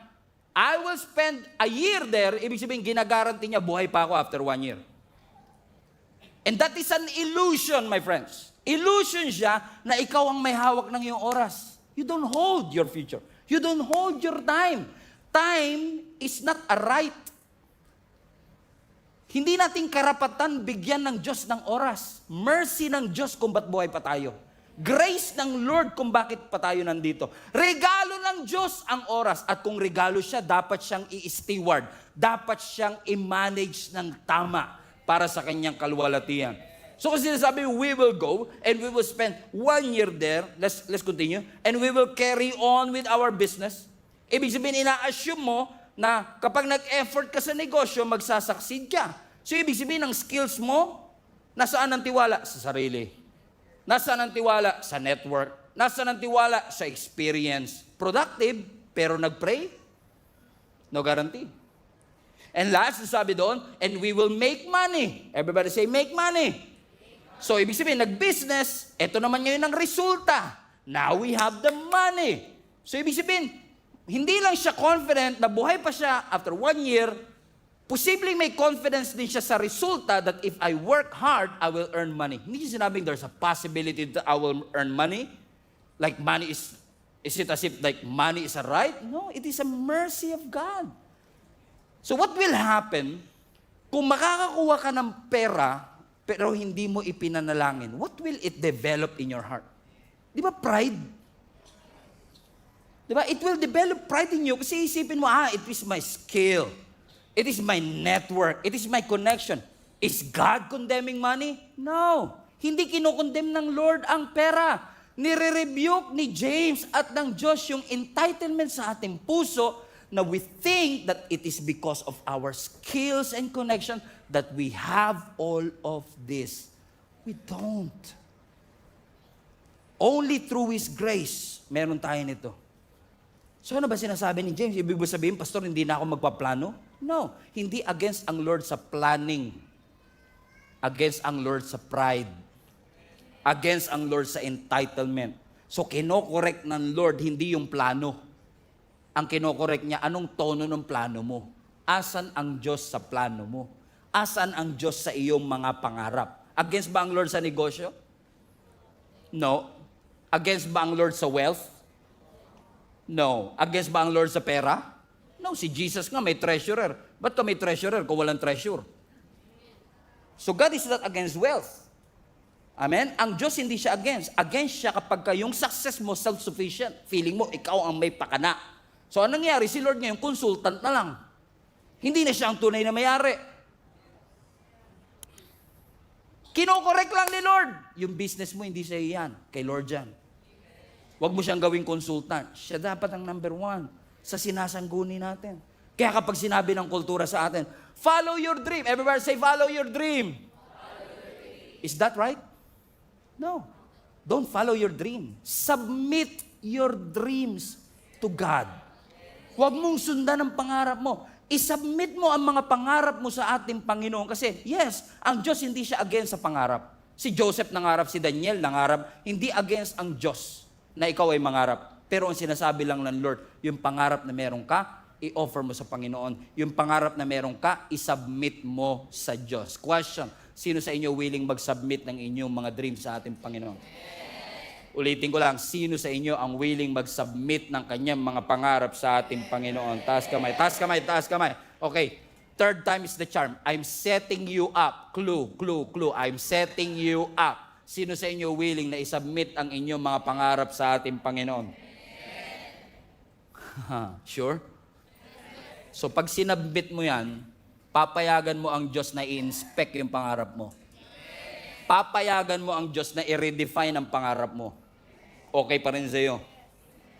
I will spend a year there, ibig sabihin ginagaranti niya buhay pa ako after 1 year. And that is an illusion, my friends. Illusion siya na ikaw ang may hawak ng iyong oras. You don't hold your future. You don't hold your time. Time is not a right. Hindi natin karapatan bigyan ng Diyos ng oras. Mercy ng Diyos kung ba't buhay pa tayo. Grace ng Lord kung bakit pa tayo nandito. Regalo ng Diyos ang oras. At kung regalo siya, dapat siyang i-steward. Dapat siyang i-manage ng tama para sa kanyang kalwalatian. So kasi sinasabi, we will go and we will spend 1 year there. Let's continue. And we will carry on with our business. Ibig sabihin, ina-assume mo na kapag nag-effort ka sa negosyo, magsasucceed ka. So ibig sabihin, ang skills mo, nasaan ang tiwala? Sa sarili. Nasaan ang tiwala? Sa network. Nasaan ang tiwala? Sa experience. Productive, pero nag-pray? No guarantee. And last, sabi doon, and we will make money. Everybody say, make money. So, ibig sabihin, nag-business, ito naman ngayon ang resulta. Now we have the money. So, ibig sabihin, hindi lang siya confident na buhay pa siya after 1 year, posibleng may confidence din siya sa resulta that if I work hard, I will earn money. Hindi siya sinabing there's a possibility that I will earn money. Like money is it as if like money is a right? No, it is a mercy of God. So, what will happen kung makakakuha ka ng pera pero hindi mo ipinanalangin? What will it develop in your heart? Di ba pride? Di ba? It will develop pride in you kasi isipin mo, it is my skill. It is my network. It is my connection. Is God condemning money? No. Hindi kinokondemn ng Lord ang pera. Nire-rebuke ni James at ng Diyos yung entitlement sa ating puso na we think that it is because of our skills and connection that we have all of this. We don't. Only through His grace, meron tayo nito. So ano ba sinasabi ni James? Ibig sabihin, Pastor, hindi na ako magpaplano? No. Hindi against ang Lord sa planning. Against ang Lord sa pride. Against ang Lord sa entitlement. So kinokorek ng Lord, hindi yung plano. Ang kinokorek niya, anong tono ng plano mo? Asan ang Diyos sa plano mo? Asan ang Diyos sa iyong mga pangarap? Against ba ang Lord sa negosyo? No. Against ba ang Lord sa wealth? No. Against ba ang Lord sa pera? No. Si Jesus nga may treasurer. Ba't ka may treasurer kung walang treasure? So God is not against wealth. Amen? Ang Diyos hindi siya against. Against siya kapag yung success mo self-sufficient. Feeling mo, ikaw ang may pakana. So anong nangyari? Si Lord ngayon, consultant na lang. Hindi na siya ang tunay na may-ari. Kinokorek lang ni Lord. Yung business mo, hindi siya yan. Kay Lord yan. Huwag mo siyang gawing consultant. Siya dapat ang number 1 sa sinasangguni natin. Kaya kapag sinabi ng kultura sa atin, follow your dream. Everybody say, follow your dream. Is that right? No. Don't follow your dream. Submit your dreams to God. Huwag mong sundan ang pangarap mo. I-submit mo ang mga pangarap mo sa ating Panginoon. Kasi, yes, ang Diyos hindi siya against sa pangarap. Si Joseph nangarap, si Daniel nangarap, hindi against ang Diyos na ikaw ay mangarap. Pero ang sinasabi lang ng Lord, yung pangarap na meron ka, i-offer mo sa Panginoon. Yung pangarap na meron ka, i-submit mo sa Diyos. Question, sino sa inyo willing mag-submit ng inyong mga dreams sa ating Panginoon? Ulitin ko lang, sino sa inyo ang willing mag-submit ng kanyang mga pangarap sa ating Panginoon? Taas kamay, taas kamay, taas kamay. Okay, third time is the charm. I'm setting you up. Clue. I'm setting you up. Sino sa inyo willing na i-submit ang inyong mga pangarap sa ating Panginoon? Sure? So pag sinabit mo yan, papayagan mo ang Diyos na i-inspect yung pangarap mo. Papayagan mo ang Diyos na i-redefine ang pangarap mo. Okay pa rin sa'yo.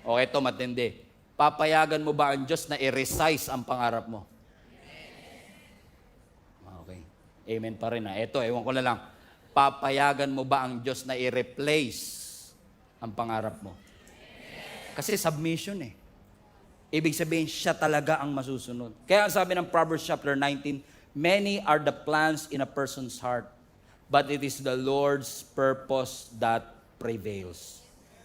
Okay, ito matindi. Papayagan mo ba ang Diyos na i-resize ang pangarap mo? Okay. Amen pa rin. Ito, ewan ko na lang. Papayagan mo ba ang Diyos na i-replace ang pangarap mo? Kasi submission eh. Ibig sabihin, siya talaga ang masusunod. Kaya ang sabi ng Proverbs chapter 19, many are the plans in a person's heart, but it is the Lord's purpose that prevails.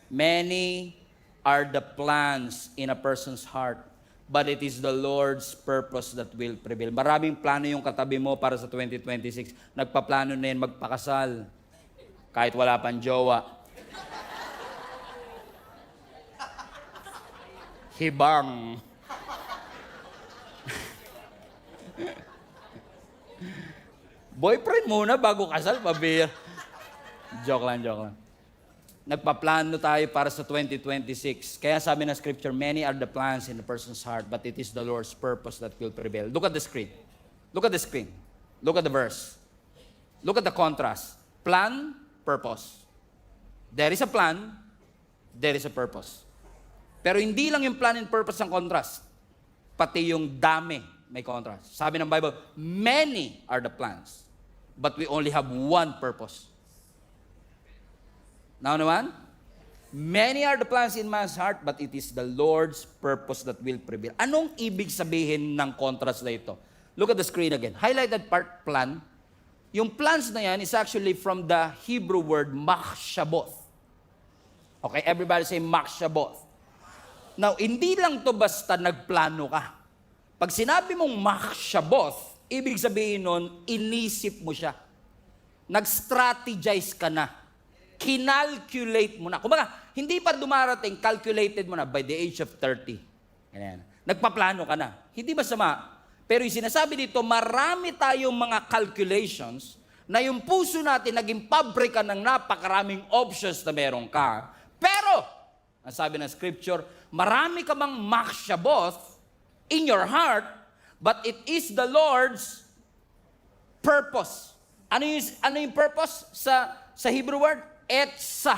Many are the plans in a person's heart, but it is the Lord's purpose that will prevail. Maraming plano yung katabi mo para sa 2026. Nagpaplano na yan magpakasal, kahit wala pang jowa. Hibang. Boyfriend muna bago kasal, pabir. Joke lang. Nagpaplano tayo para sa 2026. Kaya sabi ng scripture, many are the plans in the person's heart, but it is the Lord's purpose that will prevail. Look at the screen. Look at the screen. Look at the verse. Look at the contrast. Plan, purpose. There is a plan, there is a purpose. Pero hindi lang yung plan and purpose ang contrast. Pati yung dami may contrast. Sabi ng Bible, many are the plans, but we only have one purpose. Now naman, many are the plans in man's heart, but it is the Lord's purpose that will prevail. Anong ibig sabihin ng contrast na ito? Look at the screen again. Highlight that part, plan. Yung plans na yan is actually from the Hebrew word machshaboth. Okay, everybody say machshaboth. Now, hindi lang to basta nagplano ka. Pag sinabi mong machshaboth, ibig sabihin nun, inisip mo siya. Nag-strategize ka na. Kinalculate mo na. Kumbaga, hindi pa dumarating, calculated mo na by the age of 30. Ganyan. Nagpaplano ka na. Hindi masama. Pero yung sinasabi dito, marami tayong mga calculations na yung puso natin naging pabrika ng napakaraming options na meron ka. Pero, ang sabi ng scripture, marami ka bang machshaboth in your heart, but it is the Lord's purpose. Ano yung purpose sa Hebrew word? Etsa.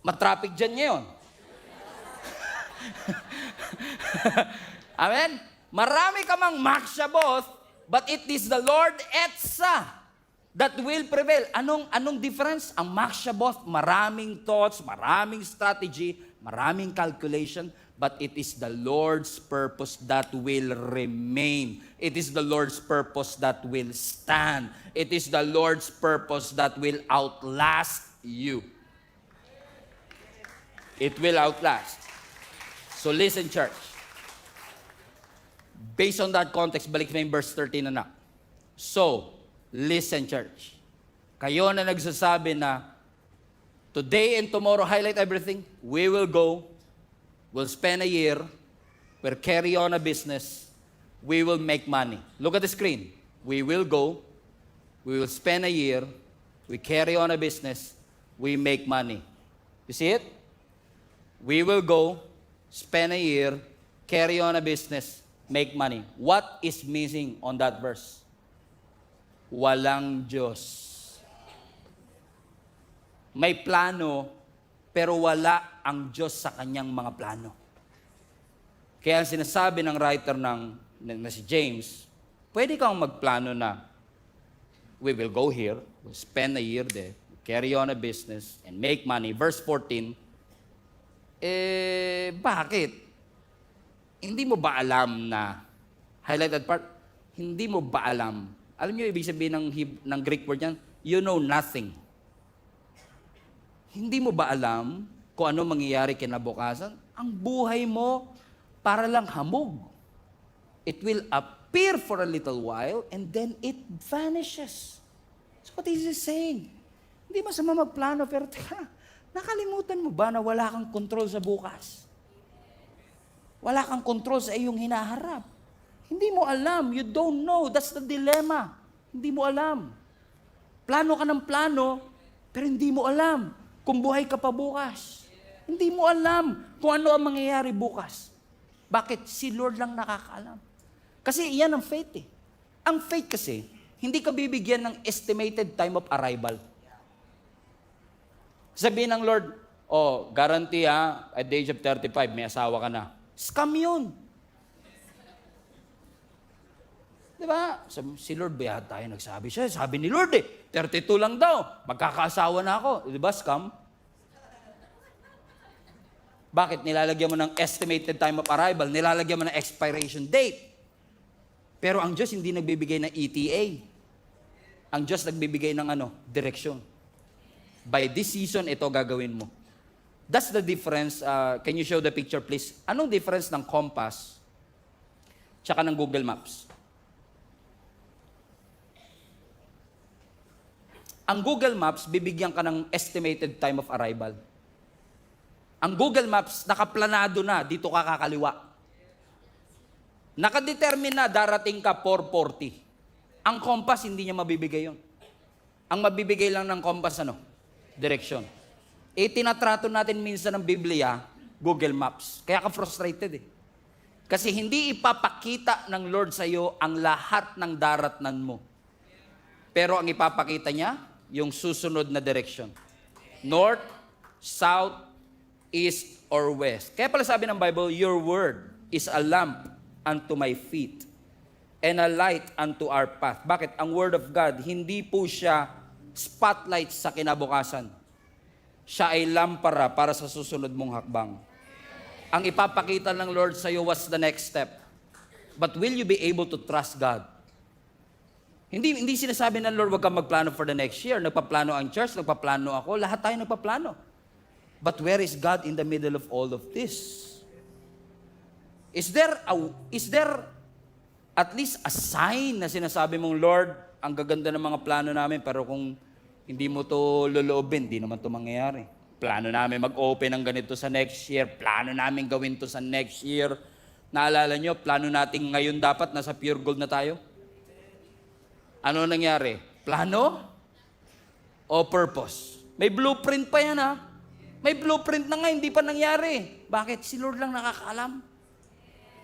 Matraffic dyan ngayon. Amen? Marami ka mang machshaboth, but it is the Lord Etsa that will prevail. Anong difference? Ang machshaboth, maraming thoughts, maraming strategy, maraming calculation, but it is the Lord's purpose that will remain. It is the Lord's purpose that will stand. It is the Lord's purpose that will outlast you. It will outlast. So listen, church. Based on that context, balik na yung verse 13 na. So, listen, church. Kayo na nagsasabi na today and tomorrow, highlight everything. We will go. We'll spend a year. We'll carry on a business. We will make money. Look at the screen. We will go. We will spend a year. We carry on a business. We make money. You see it? We will go, spend a year, carry on a business, make money. What is missing on that verse? Walang Diyos. May plano, pero wala ang Diyos sa kanyang mga plano. Kaya ang sinasabi ng writer na si James, pwede kang magplano na we will go here, we'll spend a year there, carry on a business, and make money. Verse 14, bakit? Hindi mo ba alam na, highlighted part, hindi mo ba alam? Alam niyo ibig sabihin ng Greek word yan? you know nothing. Hindi mo ba alam kung ano mangyayari kinabukasan? Ang buhay mo para lang hamog. It will appear for a little while and then it vanishes. So what is he saying? Hindi masama magplano, pero teka, nakalimutan mo ba na wala kang control sa bukas? Wala kang control sa iyong hinaharap. Hindi mo alam. You don't know. That's the dilemma. Hindi mo alam. Plano ka ng plano, pero hindi mo alam kung buhay ka pa bukas. Hindi mo alam kung ano ang mangyayari bukas. Bakit? Si Lord lang nakakaalam. Kasi iyan ang faith eh. Ang faith kasi, hindi ka bibigyan ng estimated time of arrival. Sabihin ng Lord, guarantee at the age of 35, may asawa ka na. Scam yun. Diba? Si Lord, ba tayo nagsabi siya? Sabi ni Lord 32 lang daw, magkakaasawa na ako. Diba, scam? Bakit? Nilalagyan mo ng estimated time of arrival, nilalagyan mo ng expiration date. Pero ang Diyos hindi nagbibigay ng ETA. Ang Diyos nagbibigay ng direksyon. By this season, ito gagawin mo. That's the difference. Can you show the picture, please? Anong difference ng compass tsaka ng Google Maps? Ang Google Maps, bibigyan ka ng estimated time of arrival. Ang Google Maps, nakaplanado na, dito ka kakaliwa. Nakadetermine na, darating ka 4:40. Ang compass, hindi niya mabibigay yon. Ang mabibigay lang ng compass, direksyon. Tinatrato natin minsan ng Biblia, Google Maps. Kaya ka frustrated Kasi hindi ipapakita ng Lord sa iyo ang lahat ng daratnan mo. Pero ang ipapakita niya, yung susunod na direction. North, south, east, or west. Kaya pala sabi ng Bible, your word is a lamp unto my feet and a light unto our path. Bakit? Ang word of God, hindi po siya spotlight sa kinabukasan. Siya ay lampara para sa susunod mong hakbang. Ang ipapakita ng Lord sa iyo was the next step. But will you be able to trust God? Hindi sinasabi ng Lord, wag kang magplano for the next year. Nagpaplano ang church, nagpaplano ako, lahat tayo nagpaplano. But where is God in the middle of all of this? Is there at least a sign na sinasabi mong, Lord, ang gaganda ng mga plano namin, pero kung hindi mo to loloobin, di naman to mangyayari. Plano namin mag-open ng ganito sa next year, plano namin gawin to sa next year. Naalala nyo, plano natin ngayon dapat nasa pure gold na tayo? Ano nangyari? Plano o purpose? May blueprint pa yan May blueprint na nga, hindi pa nangyari. Bakit? Si Lord lang nakakaalam.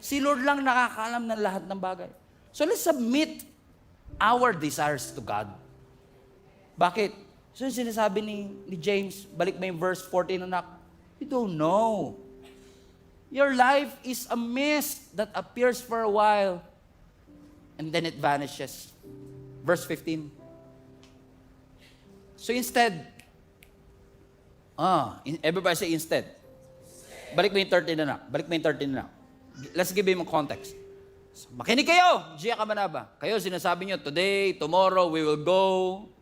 Si Lord lang nakakaalam ng lahat ng bagay. So let's submit our desires to God. Bakit? So yung sinasabi ni James, balik mo yung verse 14 anak, you don't know. Your life is a mist that appears for a while and then it vanishes. Verse 15. So instead, everybody say instead. Balik mo yung 13 anak. Let's give him a context. So, makinig kayo, Gia Kamanaba. Kayo, sinasabi nyo, today, tomorrow, we will go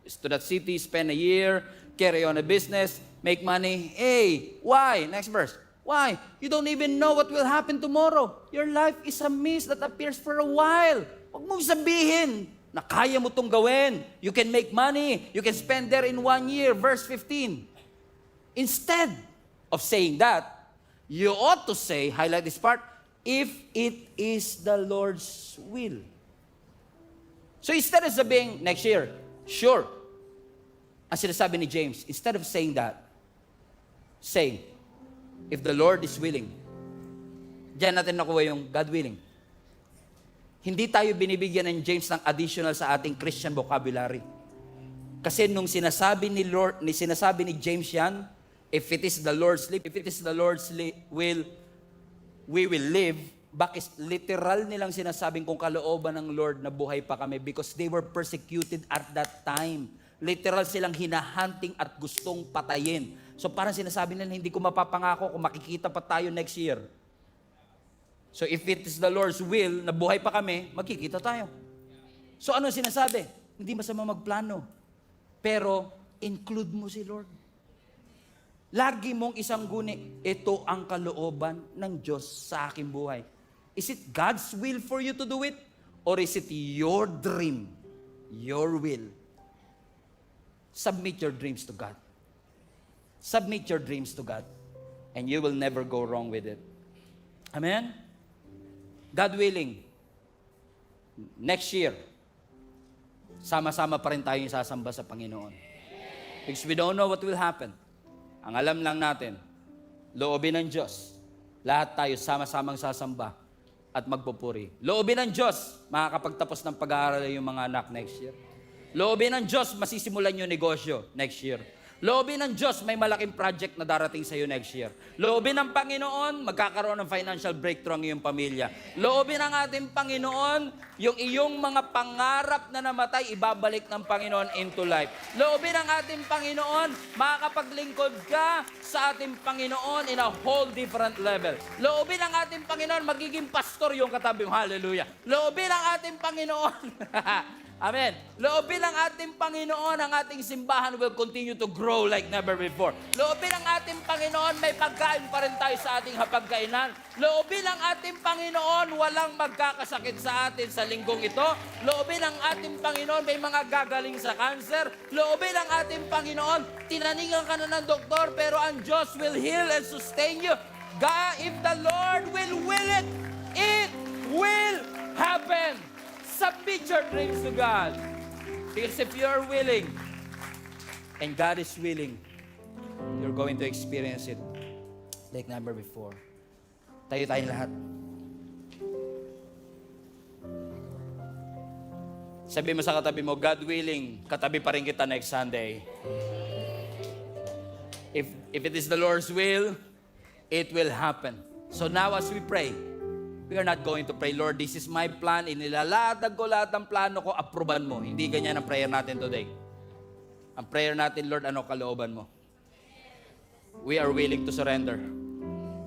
to that city, spend a year, carry on a business, make money. Hey, why? Next verse. Why? You don't even know what will happen tomorrow. Your life is a mist that appears for a while. Huwag mong sabihin na kaya mo itong gawin. You can make money. You can spend there in 1 year. Verse 15. Instead of saying that, you ought to say, highlight this part, if it is the Lord's will. So instead of sabihin, next year, sure. Ang sinasabi ni James, instead of saying that, say, if the Lord is willing. Diyan natin nakuha yung God willing. Hindi tayo binibigyan ng James ng additional sa ating Christian vocabulary. Kasi nung sinasabi ni James yan, if it is the Lord's will, we will live. Bakit literal nilang sinasabing kung kalooban ng Lord na buhay pa kami because they were persecuted at that time. Literal silang hinahunting at gustong patayin. So parang sinasabi nila, hindi ko mapapangako kung makikita pa tayo next year. So if it is the Lord's will na buhay pa kami, magkikita tayo. So ano sinasabi? Hindi masama magplano. Pero, include mo si Lord. Lagi mong isang guni, ito ang kalooban ng Diyos sa aking buhay. Is it God's will for you to do it? Or is it your dream? Your will? Submit your dreams to God. Submit your dreams to God. And you will never go wrong with it. Amen? God willing, next year, sama-sama pa rin tayo yung sasamba sa Panginoon. Because we don't know what will happen. Ang alam lang natin, loobin ng Diyos, lahat tayo sama-samang sasamba at magpupuri. Loobin ng Diyos, makakapagtapos ng pag-aaral yung mga anak next year. Loobin ng Diyos, masisimulan yung negosyo next year. Loobin ng Diyos, may malaking project na darating sa iyo next year. Loobin ng Panginoon, magkakaroon ng financial breakthrough ang iyong pamilya. Loobin ng ating Panginoon, yung iyong mga pangarap na namatay, ibabalik ng Panginoon into life. Loobin ng ating Panginoon, makakapaglingkod ka sa ating Panginoon in a whole different level. Loobin ng ating Panginoon, magiging pastor yung katabi mo. Hallelujah. Loobin ng ating Panginoon. Amen. Loobin ng ating Panginoon, ang ating simbahan will continue to grow like never before. Loobin ng ating Panginoon, may pagkain pa rin tayo sa ating hapagkainan. Loobin ng ating Panginoon, walang magkakasakit sa atin sa linggong ito. Loobin ng ating Panginoon, may mga gagaling sa cancer. Loobin ng ating Panginoon, tinaningan ka na ng doktor, pero ang Diyos will heal and sustain you. God, if the Lord will it, it will happen. Submit your dreams to God. Because if you're willing, and God is willing, you're going to experience it like never before. Tayo tayong lahat. Sabi mo sa katabi mo, God willing, katabi pa rin kita next Sunday. If it is the Lord's will, it will happen. So now as we pray, we are not going to pray, Lord, this is my plan. Inilalatag ko lahat ng plano ko, aproban mo. Hindi ganyan ang prayer natin today. Ang prayer natin, Lord, ano kalooban mo? We are willing to surrender.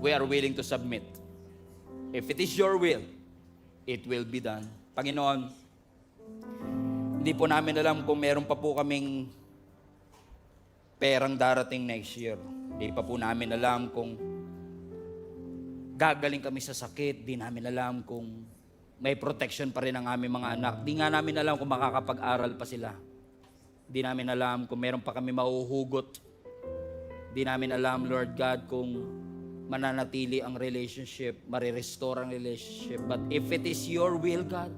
We are willing to submit. If it is your will, it will be done. Panginoon, hindi po namin alam kung meron pa po kaming perang darating next year. Hindi pa po namin alam kung gagaling kami sa sakit, di namin alam kung may protection pa rin ang aming mga anak. Di nga namin alam kung makakapag-aral pa sila. Di namin alam kung meron pa kami mauhugot. Di namin alam, Lord God, kung mananatili ang relationship, marirestore ang relationship. But if it is your will, God,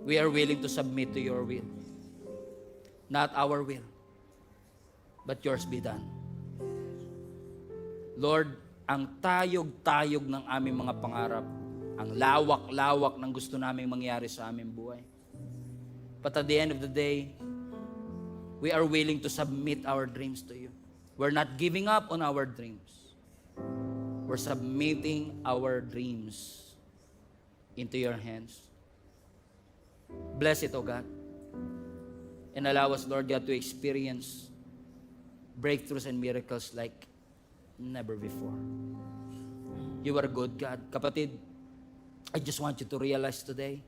we are willing to submit to your will. Not our will, but yours be done. Lord, ang tayog-tayog ng aming mga pangarap, ang lawak-lawak ng gusto naming mangyari sa aming buhay. But at the end of the day, we are willing to submit our dreams to you. We're not giving up on our dreams. We're submitting our dreams into your hands. Bless it, O God. And allow us, Lord God, to experience breakthroughs and miracles like never before. You are good, God. Kapatid, I just want you to realize today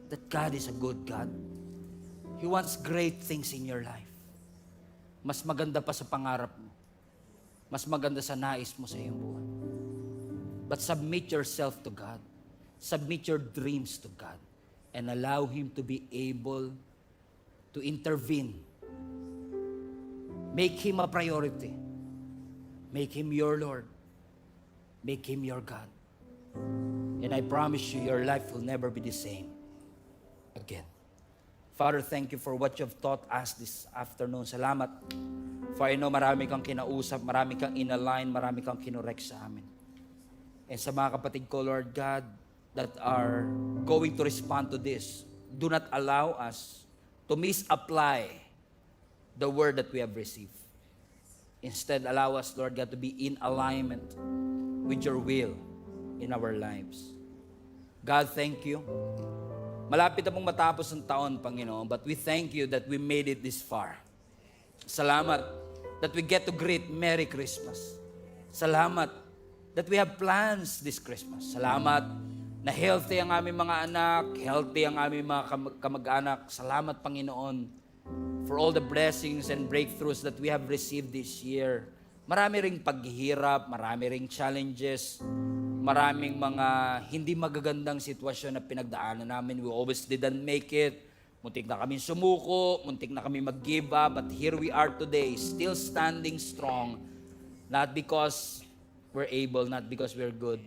that God is a good God. He wants great things in your life. Mas maganda pa sa pangarap mo. Mas maganda sa nais mo sa iyong buhay. But submit yourself to God. Submit your dreams to God. And allow Him to be able to intervene. Make Him a priority. Make Him your Lord. Make Him your God. And I promise you, your life will never be the same again. Father, thank you for what you've taught us this afternoon. Salamat. For I know marami kang kinausap, marami kang inalign, marami kang kinorek sa amin. And sa mga kapatid ko, Lord God, that are going to respond to this, do not allow us to misapply the word that we have received. Instead, allow us, Lord God, to be in alignment with your will in our lives. God, thank you. Malapit na pong matapos ang taon, Panginoon, but we thank you that we made it this far. Salamat that we get to greet Merry Christmas. Salamat that we have plans this Christmas. Salamat na healthy ang aming mga anak, healthy ang aming mga kamag-anak. Salamat, Panginoon, for all the blessings and breakthroughs that we have received this year. Marami ring paghihirap, marami ring challenges, maraming mga hindi magagandang sitwasyon na pinagdaanan namin. We always didn't make it. Muntik na kami sumuko, muntik na kami mag-give up, but here we are today, still standing strong, not because we're able, not because we're good.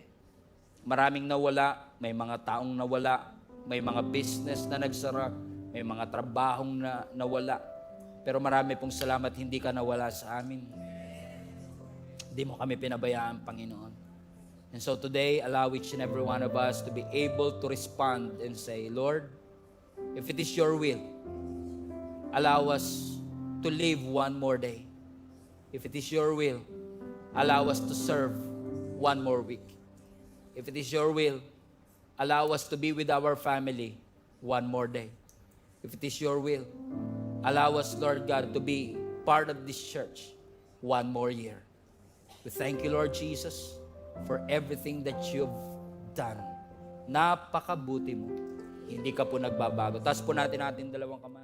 Maraming nawala, may mga taong nawala, may mga business na nagsara, may mga trabahong na nawala. Pero marami pong salamat, hindi ka nawala sa amin. Hindi mo kami pinabayaan, Panginoon. And so today, allow each and every one of us to be able to respond and say, Lord, if it is your will, allow us to live one more day. If it is your will, allow us to serve one more week. If it is your will, allow us to be with our family one more day. If it is your will, allow us, Lord God, to be part of this church one more year. We thank you, Lord Jesus, for everything that you've done. Napakabuti mo. Hindi ka po nagbabago. Taas po natin dalawang kamay.